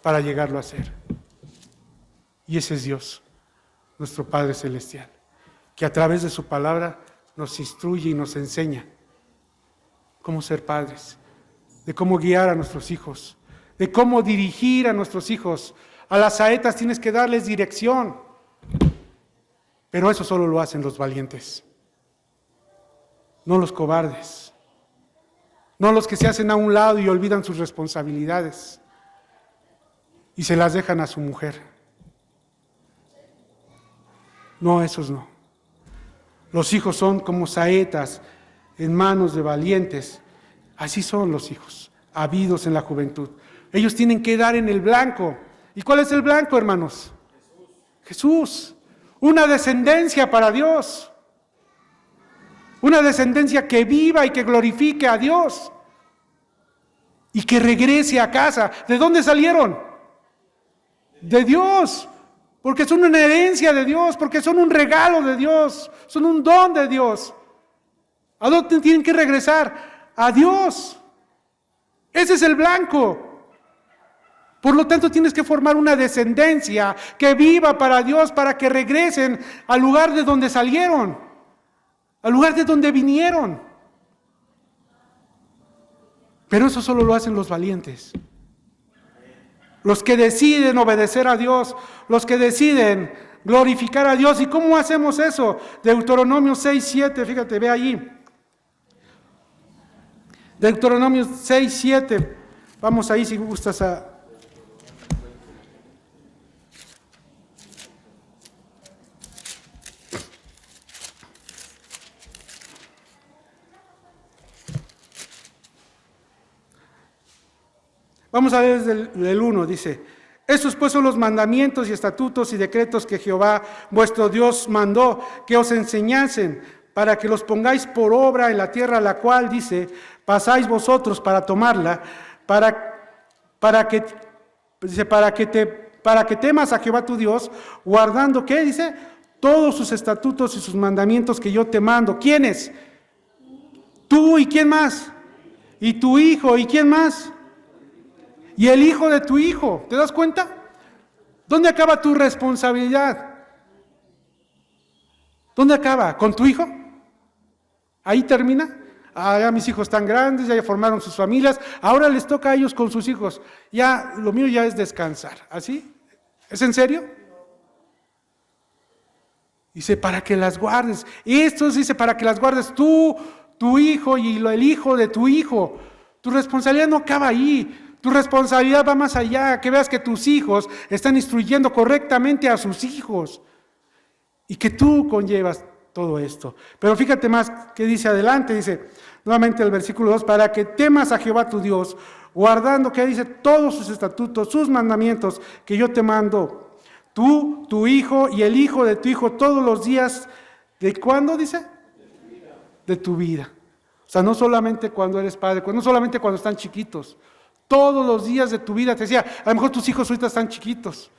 para llegarlo a ser. Y ese es Dios, nuestro Padre Celestial, que a través de su palabra nos instruye y nos enseña cómo ser padres, de cómo guiar a nuestros hijos, de cómo dirigir a nuestros hijos. A las saetas tienes que darles dirección, pero eso solo lo hacen los valientes, no los cobardes, no los que se hacen a un lado y olvidan sus responsabilidades y se las dejan a su mujer. No, esos no. Los hijos son como saetas en manos de valientes. Así son los hijos, habidos en la juventud. Ellos tienen que dar en el blanco. ¿Y cuál es el blanco, hermanos? Jesús. Una descendencia para Dios. Una descendencia que viva y que glorifique a Dios. Y que regrese a casa. ¿De dónde salieron? De Dios. Porque son una herencia de Dios, porque son un regalo de Dios, son un don de Dios. ¿A dónde tienen que regresar? A Dios. Ese es el blanco. Por lo tanto, tienes que formar una descendencia que viva para Dios, para que regresen al lugar de donde salieron, al lugar de donde vinieron. Pero eso solo lo hacen los valientes. Los que deciden obedecer a Dios, los que deciden glorificar a Dios. ¿Y cómo hacemos eso? Deuteronomio 6:7, fíjate, ve allí. Deuteronomio 6:7. Vamos ahí si gustas a... Vamos a ver desde el 1, dice, estos pues son los mandamientos y estatutos y decretos que Jehová vuestro Dios mandó que os enseñasen para que los pongáis por obra en la tierra a la cual, dice, pasáis vosotros para tomarla, para que temas a Jehová tu Dios, guardando, ¿qué dice? Todos sus estatutos y sus mandamientos que yo te mando. ¿Quiénes? Tú y quién más. Y tu hijo y quién más. Y el hijo de tu hijo, ¿te das cuenta? ¿Dónde acaba tu responsabilidad? ¿Dónde acaba? ¿Con tu hijo? ¿Ahí termina? Ah, ya mis hijos están grandes, ya formaron sus familias, ahora les toca a ellos con sus hijos. Ya, lo mío ya es descansar. ¿Así? ¿Es en serio? Dice, para que las guardes. Esto dice, para que las guardes tú, tu hijo y el hijo de tu hijo. Tu responsabilidad no acaba ahí. Tu responsabilidad va más allá, que veas que tus hijos están instruyendo correctamente a sus hijos y que tú conllevas todo esto. Pero fíjate más que dice adelante, dice nuevamente el versículo 2, para que temas a Jehová tu Dios, guardando, que dice, todos sus estatutos, sus mandamientos que yo te mando, tú, tu hijo y el hijo de tu hijo todos los días, ¿de cuándo dice? De tu vida. O sea, no solamente cuando eres padre, no solamente cuando están chiquitos, todos los días de tu vida. Te decía, a lo mejor tus hijos ahorita están chiquitos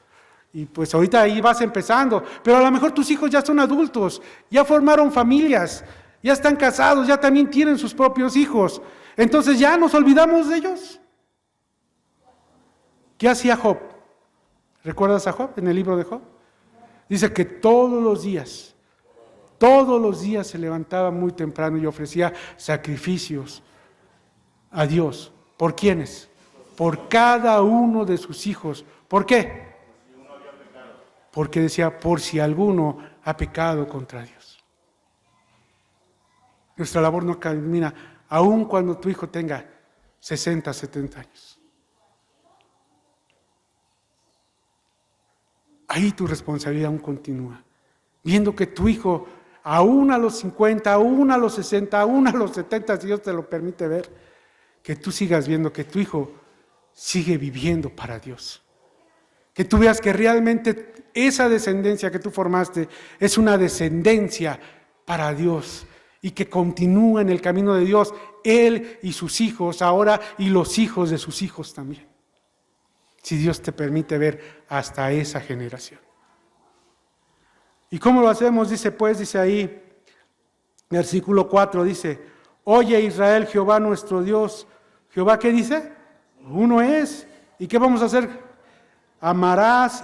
y pues ahorita ahí vas empezando, pero a lo mejor tus hijos ya son adultos, ya formaron familias, ya están casados, ya también tienen sus propios hijos. Entonces ya nos olvidamos de ellos. ¿Qué hacía Job? ¿Recuerdas a Job en el libro de Job? Dice que todos los días se levantaba muy temprano y ofrecía sacrificios a Dios. ¿Por quiénes? Por cada uno de sus hijos. ¿Por qué? Porque decía, por si alguno ha pecado contra Dios. Nuestra labor no termina, aun cuando tu hijo tenga 60, 70 años. Ahí tu responsabilidad aún continúa. Viendo que tu hijo, aún a los 50, aún a los 60, aún a los 70, si Dios te lo permite ver, que tú sigas viendo que tu hijo sigue viviendo para Dios. Que tú veas que realmente esa descendencia que tú formaste es una descendencia para Dios y que continúa en el camino de Dios, él y sus hijos ahora y los hijos de sus hijos también. Si Dios te permite ver hasta esa generación. ¿Y cómo lo hacemos? Dice ahí, versículo 4, dice, oye Israel, Jehová nuestro Dios. ¿Jehová qué dice? Uno es. ¿Y qué vamos a hacer? Amarás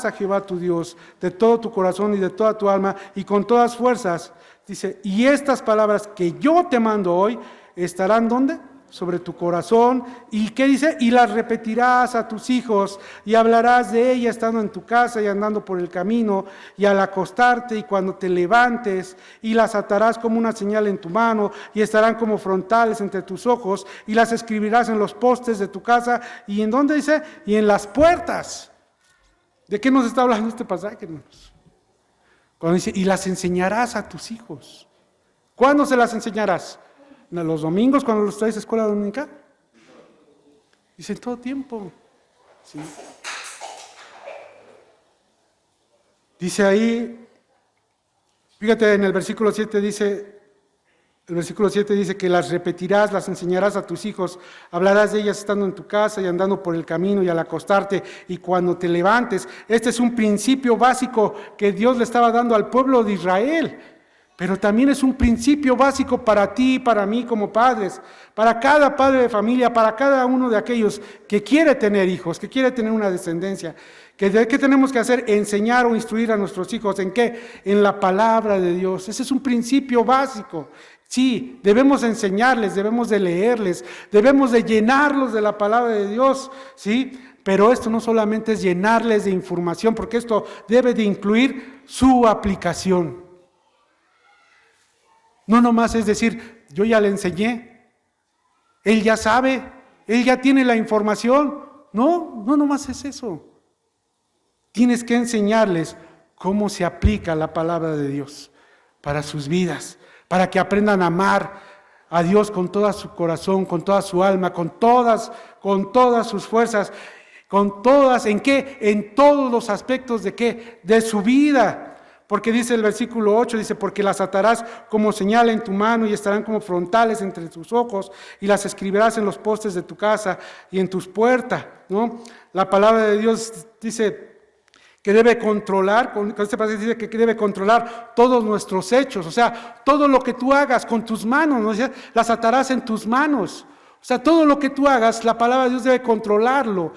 a Jehová tu Dios de todo tu corazón y de toda tu alma y con todas fuerzas. Dice, y estas palabras que yo te mando hoy estarán ¿dónde? Sobre tu corazón. ¿Y qué dice? Y las repetirás a tus hijos y hablarás de ellas estando en tu casa y andando por el camino y al acostarte y cuando te levantes, y las atarás como una señal en tu mano y estarán como frontales entre tus ojos y las escribirás en los postes de tu casa. ¿Y en dónde dice? Y en las puertas. ¿De qué nos está hablando este pasaje, hermanos? Cuando dice, y las enseñarás a tus hijos. ¿Cuándo se las enseñarás? ¿Los domingos cuando los traes a escuela dominical? Dice, en todo tiempo. ¿Sí? Dice ahí, fíjate en el versículo 7 dice, que las repetirás, las enseñarás a tus hijos, hablarás de ellas estando en tu casa y andando por el camino y al acostarte y cuando te levantes. Este es un principio básico que Dios le estaba dando al pueblo de Israel. Pero también es un principio básico para ti y para mí como padres, para cada padre de familia, para cada uno de aquellos que quiere tener hijos, que quiere tener una descendencia. ¿Qué tenemos que hacer? Enseñar o instruir a nuestros hijos. ¿En qué? En la palabra de Dios. Ese es un principio básico. Sí, debemos enseñarles, debemos de leerles, debemos de llenarlos de la palabra de Dios, ¿sí? Pero esto no solamente es llenarles de información, porque esto debe de incluir su aplicación. No nomás es decir, yo ya le enseñé, él ya sabe, él ya tiene la información. No nomás es eso. Tienes que enseñarles cómo se aplica la palabra de Dios para sus vidas, para que aprendan a amar a Dios con todo su corazón, con toda su alma, con todas sus fuerzas, ¿en qué? En todos los aspectos de qué? De su vida. Porque dice el versículo 8, dice, porque las atarás como señal en tu mano y estarán como frontales entre tus ojos y las escribirás en los postes de tu casa y en tus puertas, ¿no? La palabra de Dios dice que debe controlar, con este pasaje dice que debe controlar todos nuestros hechos, o sea, todo lo que tú hagas con tus manos, ¿no? O sea, las atarás en tus manos, o sea, todo lo que tú hagas, la palabra de Dios debe controlarlo,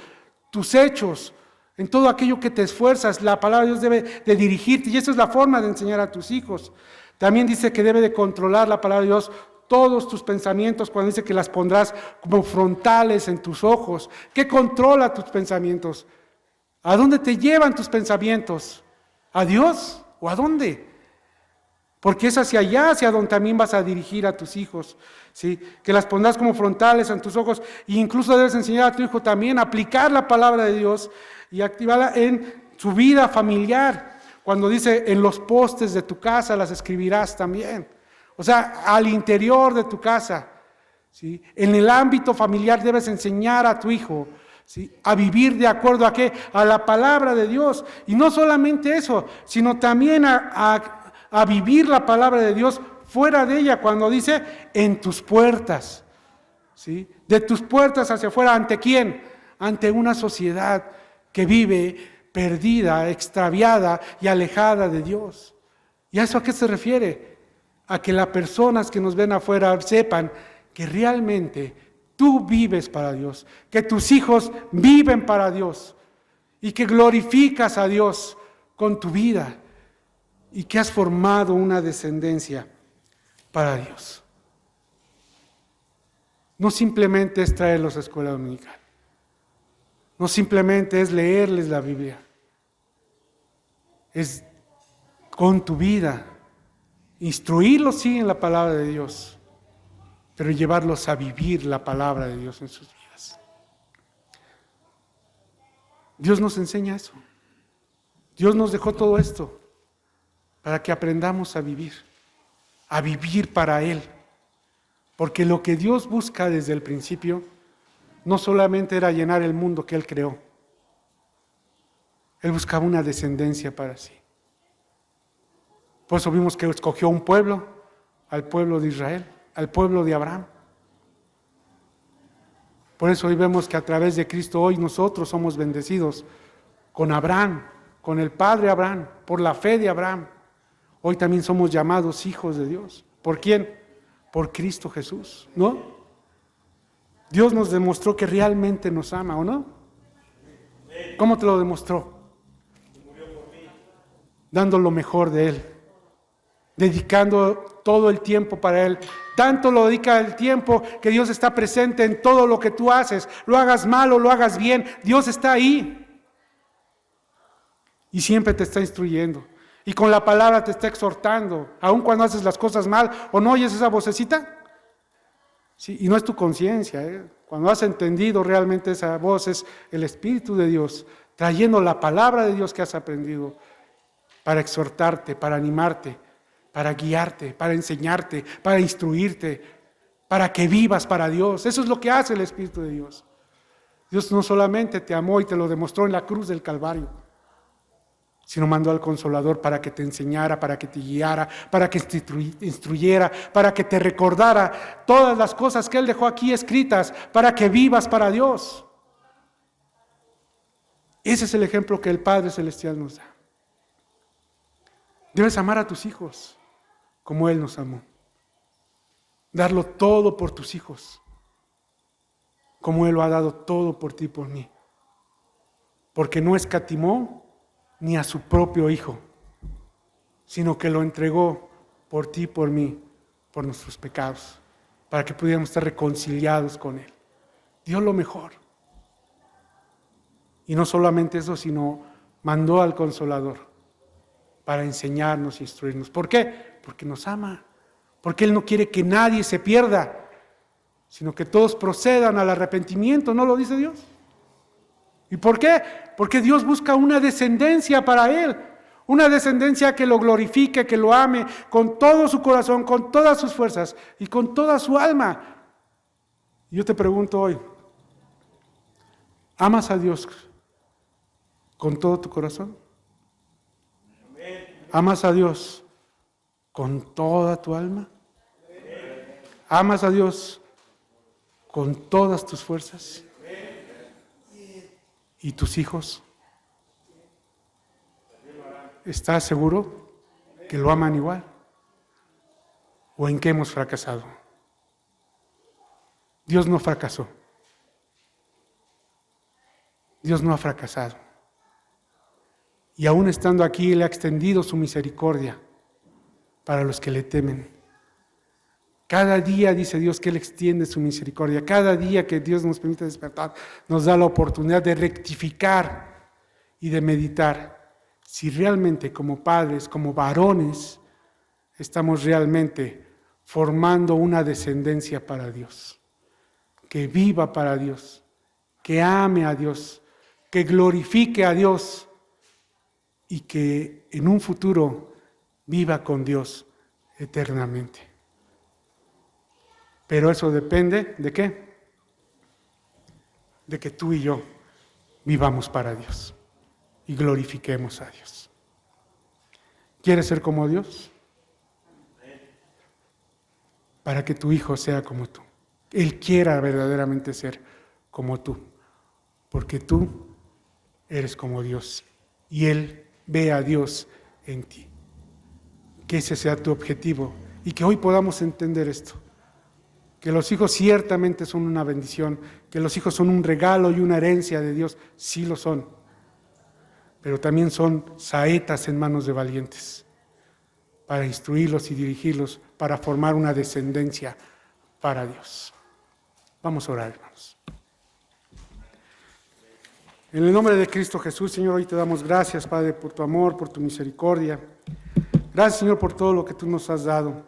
tus hechos. En todo aquello que te esfuerzas, la palabra de Dios debe de dirigirte y esa es la forma de enseñar a tus hijos. También dice que debe de controlar la palabra de Dios todos tus pensamientos cuando dice que las pondrás como frontales en tus ojos. ¿Qué controla tus pensamientos? ¿A dónde te llevan tus pensamientos? ¿A Dios o a dónde? Porque es hacia allá, hacia donde también vas a dirigir a tus hijos, ¿sí? Que las pondrás como frontales en tus ojos e incluso debes enseñar a tu hijo también a aplicar la palabra de Dios y activarla en su vida familiar. Cuando dice, en los postes de tu casa las escribirás también. O sea, al interior de tu casa, ¿sí? En el ámbito familiar debes enseñar a tu hijo, ¿sí? A vivir de acuerdo a ¿qué? A la palabra de Dios. Y no solamente eso, sino también a vivir la palabra de Dios fuera de ella, cuando dice, en tus puertas, ¿sí? De tus puertas hacia afuera, ¿ante quién? Ante una sociedad que vive perdida, extraviada y alejada de Dios. ¿Y a eso a qué se refiere? A que las personas que nos ven afuera sepan que realmente tú vives para Dios, que tus hijos viven para Dios y que glorificas a Dios con tu vida y que has formado una descendencia para Dios. No simplemente es traerlos a la escuela dominical, no simplemente es leerles la Biblia, es con tu vida instruirlos sí en la palabra de Dios, pero llevarlos a vivir la palabra de Dios en sus vidas. Dios nos enseña eso. Dios nos dejó todo esto para que aprendamos a vivir para Él. Porque lo que Dios busca desde el principio no solamente era llenar el mundo que Él creó. Él buscaba una descendencia para sí. Por eso vimos que escogió un pueblo, al pueblo de Israel, al pueblo de Abraham. Por eso hoy vemos que a través de Cristo hoy nosotros somos bendecidos con Abraham, con el padre Abraham, por la fe de Abraham. Hoy también somos llamados hijos de Dios. ¿Por quién? Por Cristo Jesús, ¿no? Dios nos demostró que realmente nos ama, ¿o no? ¿Cómo te lo demostró? Dando lo mejor de Él, dedicando todo el tiempo para Él. Tanto lo dedica el tiempo que Dios está presente en todo lo que tú haces. Lo hagas mal o lo hagas bien, Dios está ahí. Y siempre te está instruyendo. Y con la palabra te está exhortando. Aun cuando haces las cosas mal o no oyes esa vocecita. Sí, y no es tu conciencia. Cuando has entendido realmente esa voz, es el Espíritu de Dios trayendo la palabra de Dios que has aprendido para exhortarte, para animarte, para guiarte, para enseñarte, para instruirte, para que vivas para Dios. Eso es lo que hace el Espíritu de Dios. Dios no solamente te amó y te lo demostró en la cruz del Calvario, sino mandó al Consolador para que te enseñara, para que te guiara, para que te instruyera, para que te recordara todas las cosas que Él dejó aquí escritas, para que vivas para Dios. Ese es el ejemplo que el Padre Celestial nos da. Debes amar a tus hijos como Él nos amó. Darlo todo por tus hijos, como Él lo ha dado todo por ti y por mí. Porque no escatimó ni a su propio Hijo, sino que lo entregó por ti y por mí, por nuestros pecados, para que pudiéramos estar reconciliados con Él. Dio lo mejor. Y no solamente eso, sino mandó al Consolador para enseñarnos e instruirnos. ¿Por qué? Porque nos ama. Porque Él no quiere que nadie se pierda, sino que todos procedan al arrepentimiento, ¿no lo dice Dios? ¿Y por qué? Porque Dios busca una descendencia para Él, una descendencia que lo glorifique, que lo ame con todo su corazón, con todas sus fuerzas y con toda su alma. Y yo te pregunto hoy, ¿amas a Dios con todo tu corazón? ¿Amas a Dios con toda tu alma? ¿Amas a Dios con todas tus fuerzas? ¿Y tus hijos? ¿Estás seguro que lo aman igual? ¿O en qué hemos fracasado? Dios no fracasó. Dios no ha fracasado. Y aún estando aquí, Él ha extendido su misericordia para los que le temen. Cada día, dice Dios, que Él extiende su misericordia. Cada día que Dios nos permite despertar, nos da la oportunidad de rectificar y de meditar si realmente como padres, como varones, estamos realmente formando una descendencia para Dios, que viva para Dios, que ame a Dios, que glorifique a Dios y que en un futuro viva con Dios eternamente. Pero eso depende ¿de qué? De que tú y yo vivamos para Dios y glorifiquemos a Dios. ¿Quieres ser como Dios? Para que tu hijo sea como tú. Él quiera verdaderamente ser como tú, porque tú eres como Dios y Él ve a Dios en ti. Que ese sea tu objetivo y que hoy podamos entender esto. que los hijos ciertamente son una bendición, que los hijos son un regalo y una herencia de Dios, sí lo son, pero también son saetas en manos de valientes, para instruirlos y dirigirlos, para formar una descendencia para Dios. Vamos a orar, hermanos. En el nombre de Cristo Jesús, Señor, hoy te damos gracias, Padre, por tu amor, por tu misericordia. Gracias, Señor, por todo lo que tú nos has dado.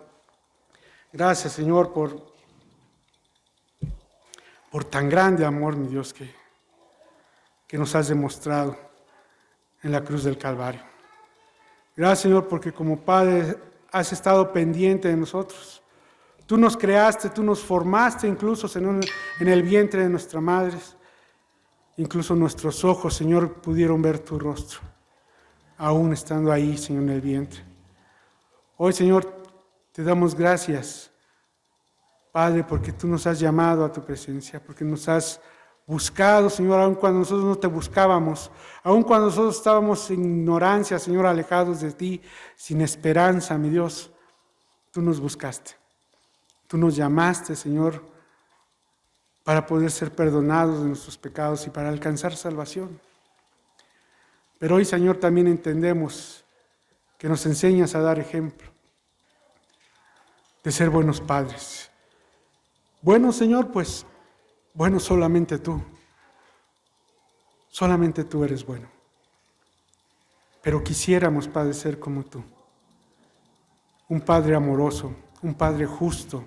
Gracias, Señor, por tan grande amor, mi Dios, que nos has demostrado en la cruz del Calvario. Gracias, Señor, porque como Padre has estado pendiente de nosotros. Tú nos creaste, tú nos formaste incluso en el vientre de nuestras madres. Incluso nuestros ojos, Señor, pudieron ver tu rostro, aún estando ahí, Señor, en el vientre. Hoy, Señor, te damos gracias, Padre, porque tú nos has llamado a tu presencia, porque nos has buscado, Señor, aun cuando nosotros no te buscábamos, aun cuando nosotros estábamos en ignorancia, Señor, alejados de ti, sin esperanza, mi Dios, tú nos buscaste. Tú nos llamaste, Señor, para poder ser perdonados de nuestros pecados y para alcanzar salvación. Pero hoy, Señor, también entendemos que nos enseñas a dar ejemplo de ser buenos padres. Bueno, Señor, pues, bueno solamente tú. Solamente tú eres bueno. Pero quisiéramos, Padre, ser como tú. Un Padre amoroso, un Padre justo,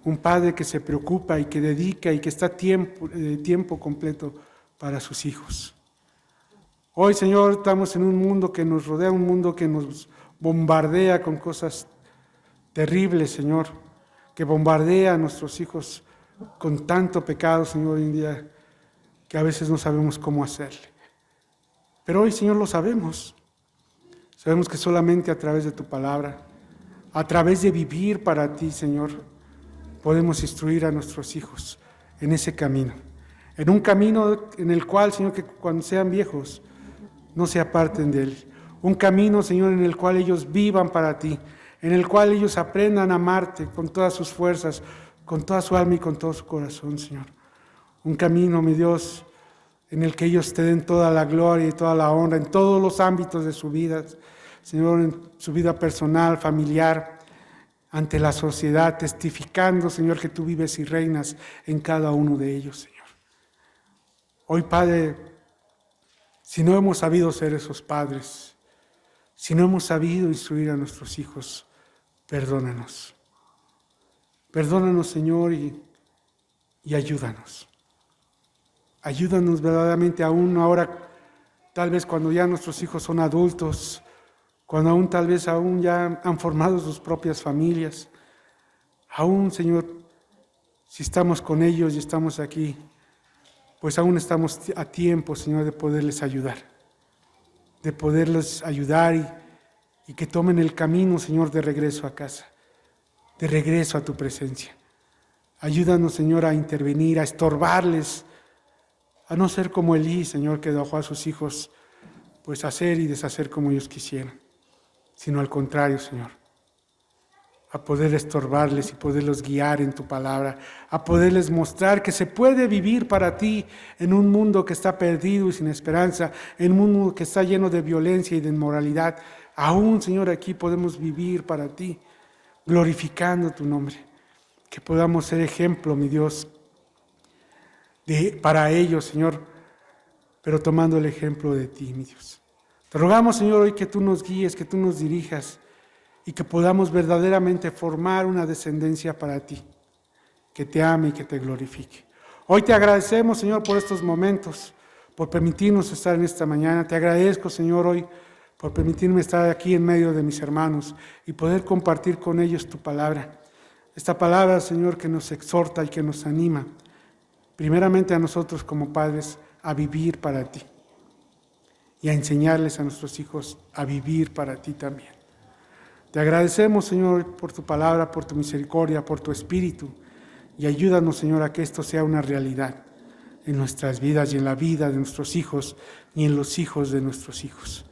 un Padre que se preocupa y que dedica y que está tiempo completo para sus hijos. Hoy, Señor, estamos en un mundo que nos rodea, un mundo que nos bombardea con cosas terribles, Señor, que bombardea a nuestros hijos con tanto pecado, Señor, hoy en día, que a veces no sabemos cómo hacerle. Pero hoy, Señor, lo sabemos. Sabemos que solamente a través de tu palabra, a través de vivir para ti, Señor, podemos instruir a nuestros hijos en ese camino. En un camino en el cual, Señor, que cuando sean viejos, no se aparten de él. Un camino, Señor, en el cual ellos vivan para ti, en el cual ellos aprendan a amarte con todas sus fuerzas, con toda su alma y con todo su corazón, Señor. Un camino, mi Dios, en el que ellos te den toda la gloria y toda la honra en todos los ámbitos de su vida, Señor, en su vida personal, familiar, ante la sociedad, testificando, Señor, que tú vives y reinas en cada uno de ellos, Señor. Hoy, Padre, si no hemos sabido ser esos padres, si no hemos sabido instruir a nuestros hijos, perdónanos. Perdónanos, Señor, y ayúdanos. Ayúdanos verdaderamente aún ahora, tal vez cuando ya nuestros hijos son adultos, cuando aún tal vez aún ya han formado sus propias familias. Aún, Señor, si estamos con ellos y estamos aquí, pues aún estamos a tiempo, Señor, de poderles ayudar. De poderles ayudar y que tomen el camino, Señor, de regreso a casa, de regreso a tu presencia. Ayúdanos, Señor, a intervenir, a estorbarles, a no ser como Elí, Señor, que dejó a sus hijos pues hacer y deshacer como ellos quisieran, sino al contrario, Señor, a poder estorbarles y poderlos guiar en tu palabra, a poderles mostrar que se puede vivir para ti en un mundo que está perdido y sin esperanza, en un mundo que está lleno de violencia y de inmoralidad. Aún, Señor, aquí podemos vivir para ti, glorificando tu nombre, que podamos ser ejemplo, mi Dios, para ellos, Señor, pero tomando el ejemplo de ti, mi Dios. Te rogamos, Señor, hoy que tú nos guíes, que tú nos dirijas y que podamos verdaderamente formar una descendencia para ti, que te ame y que te glorifique. Hoy te agradecemos, Señor, por estos momentos, por permitirnos estar en esta mañana. Te agradezco, Señor, hoy por permitirme estar aquí en medio de mis hermanos y poder compartir con ellos tu palabra. Esta palabra, Señor, que nos exhorta y que nos anima, primeramente a nosotros como padres, a vivir para ti y a enseñarles a nuestros hijos a vivir para ti también. Te agradecemos, Señor, por tu palabra, por tu misericordia, por tu espíritu, y ayúdanos, Señor, a que esto sea una realidad en nuestras vidas y en la vida de nuestros hijos y en los hijos de nuestros hijos.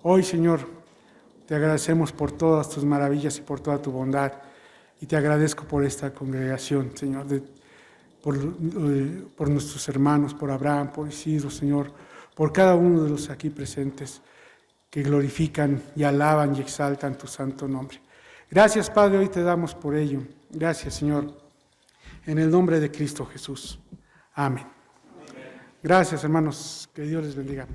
Hoy, Señor, te agradecemos por todas tus maravillas y por toda tu bondad, Y te agradezco por esta congregación, Señor, por nuestros hermanos, por Abraham, por Isidro, Señor, por cada uno de los aquí presentes que glorifican y alaban y exaltan tu santo nombre. Gracias, Padre, hoy te damos por ello. Gracias, Señor, en el nombre de Cristo Jesús. Amén. Gracias, hermanos. Que Dios les bendiga.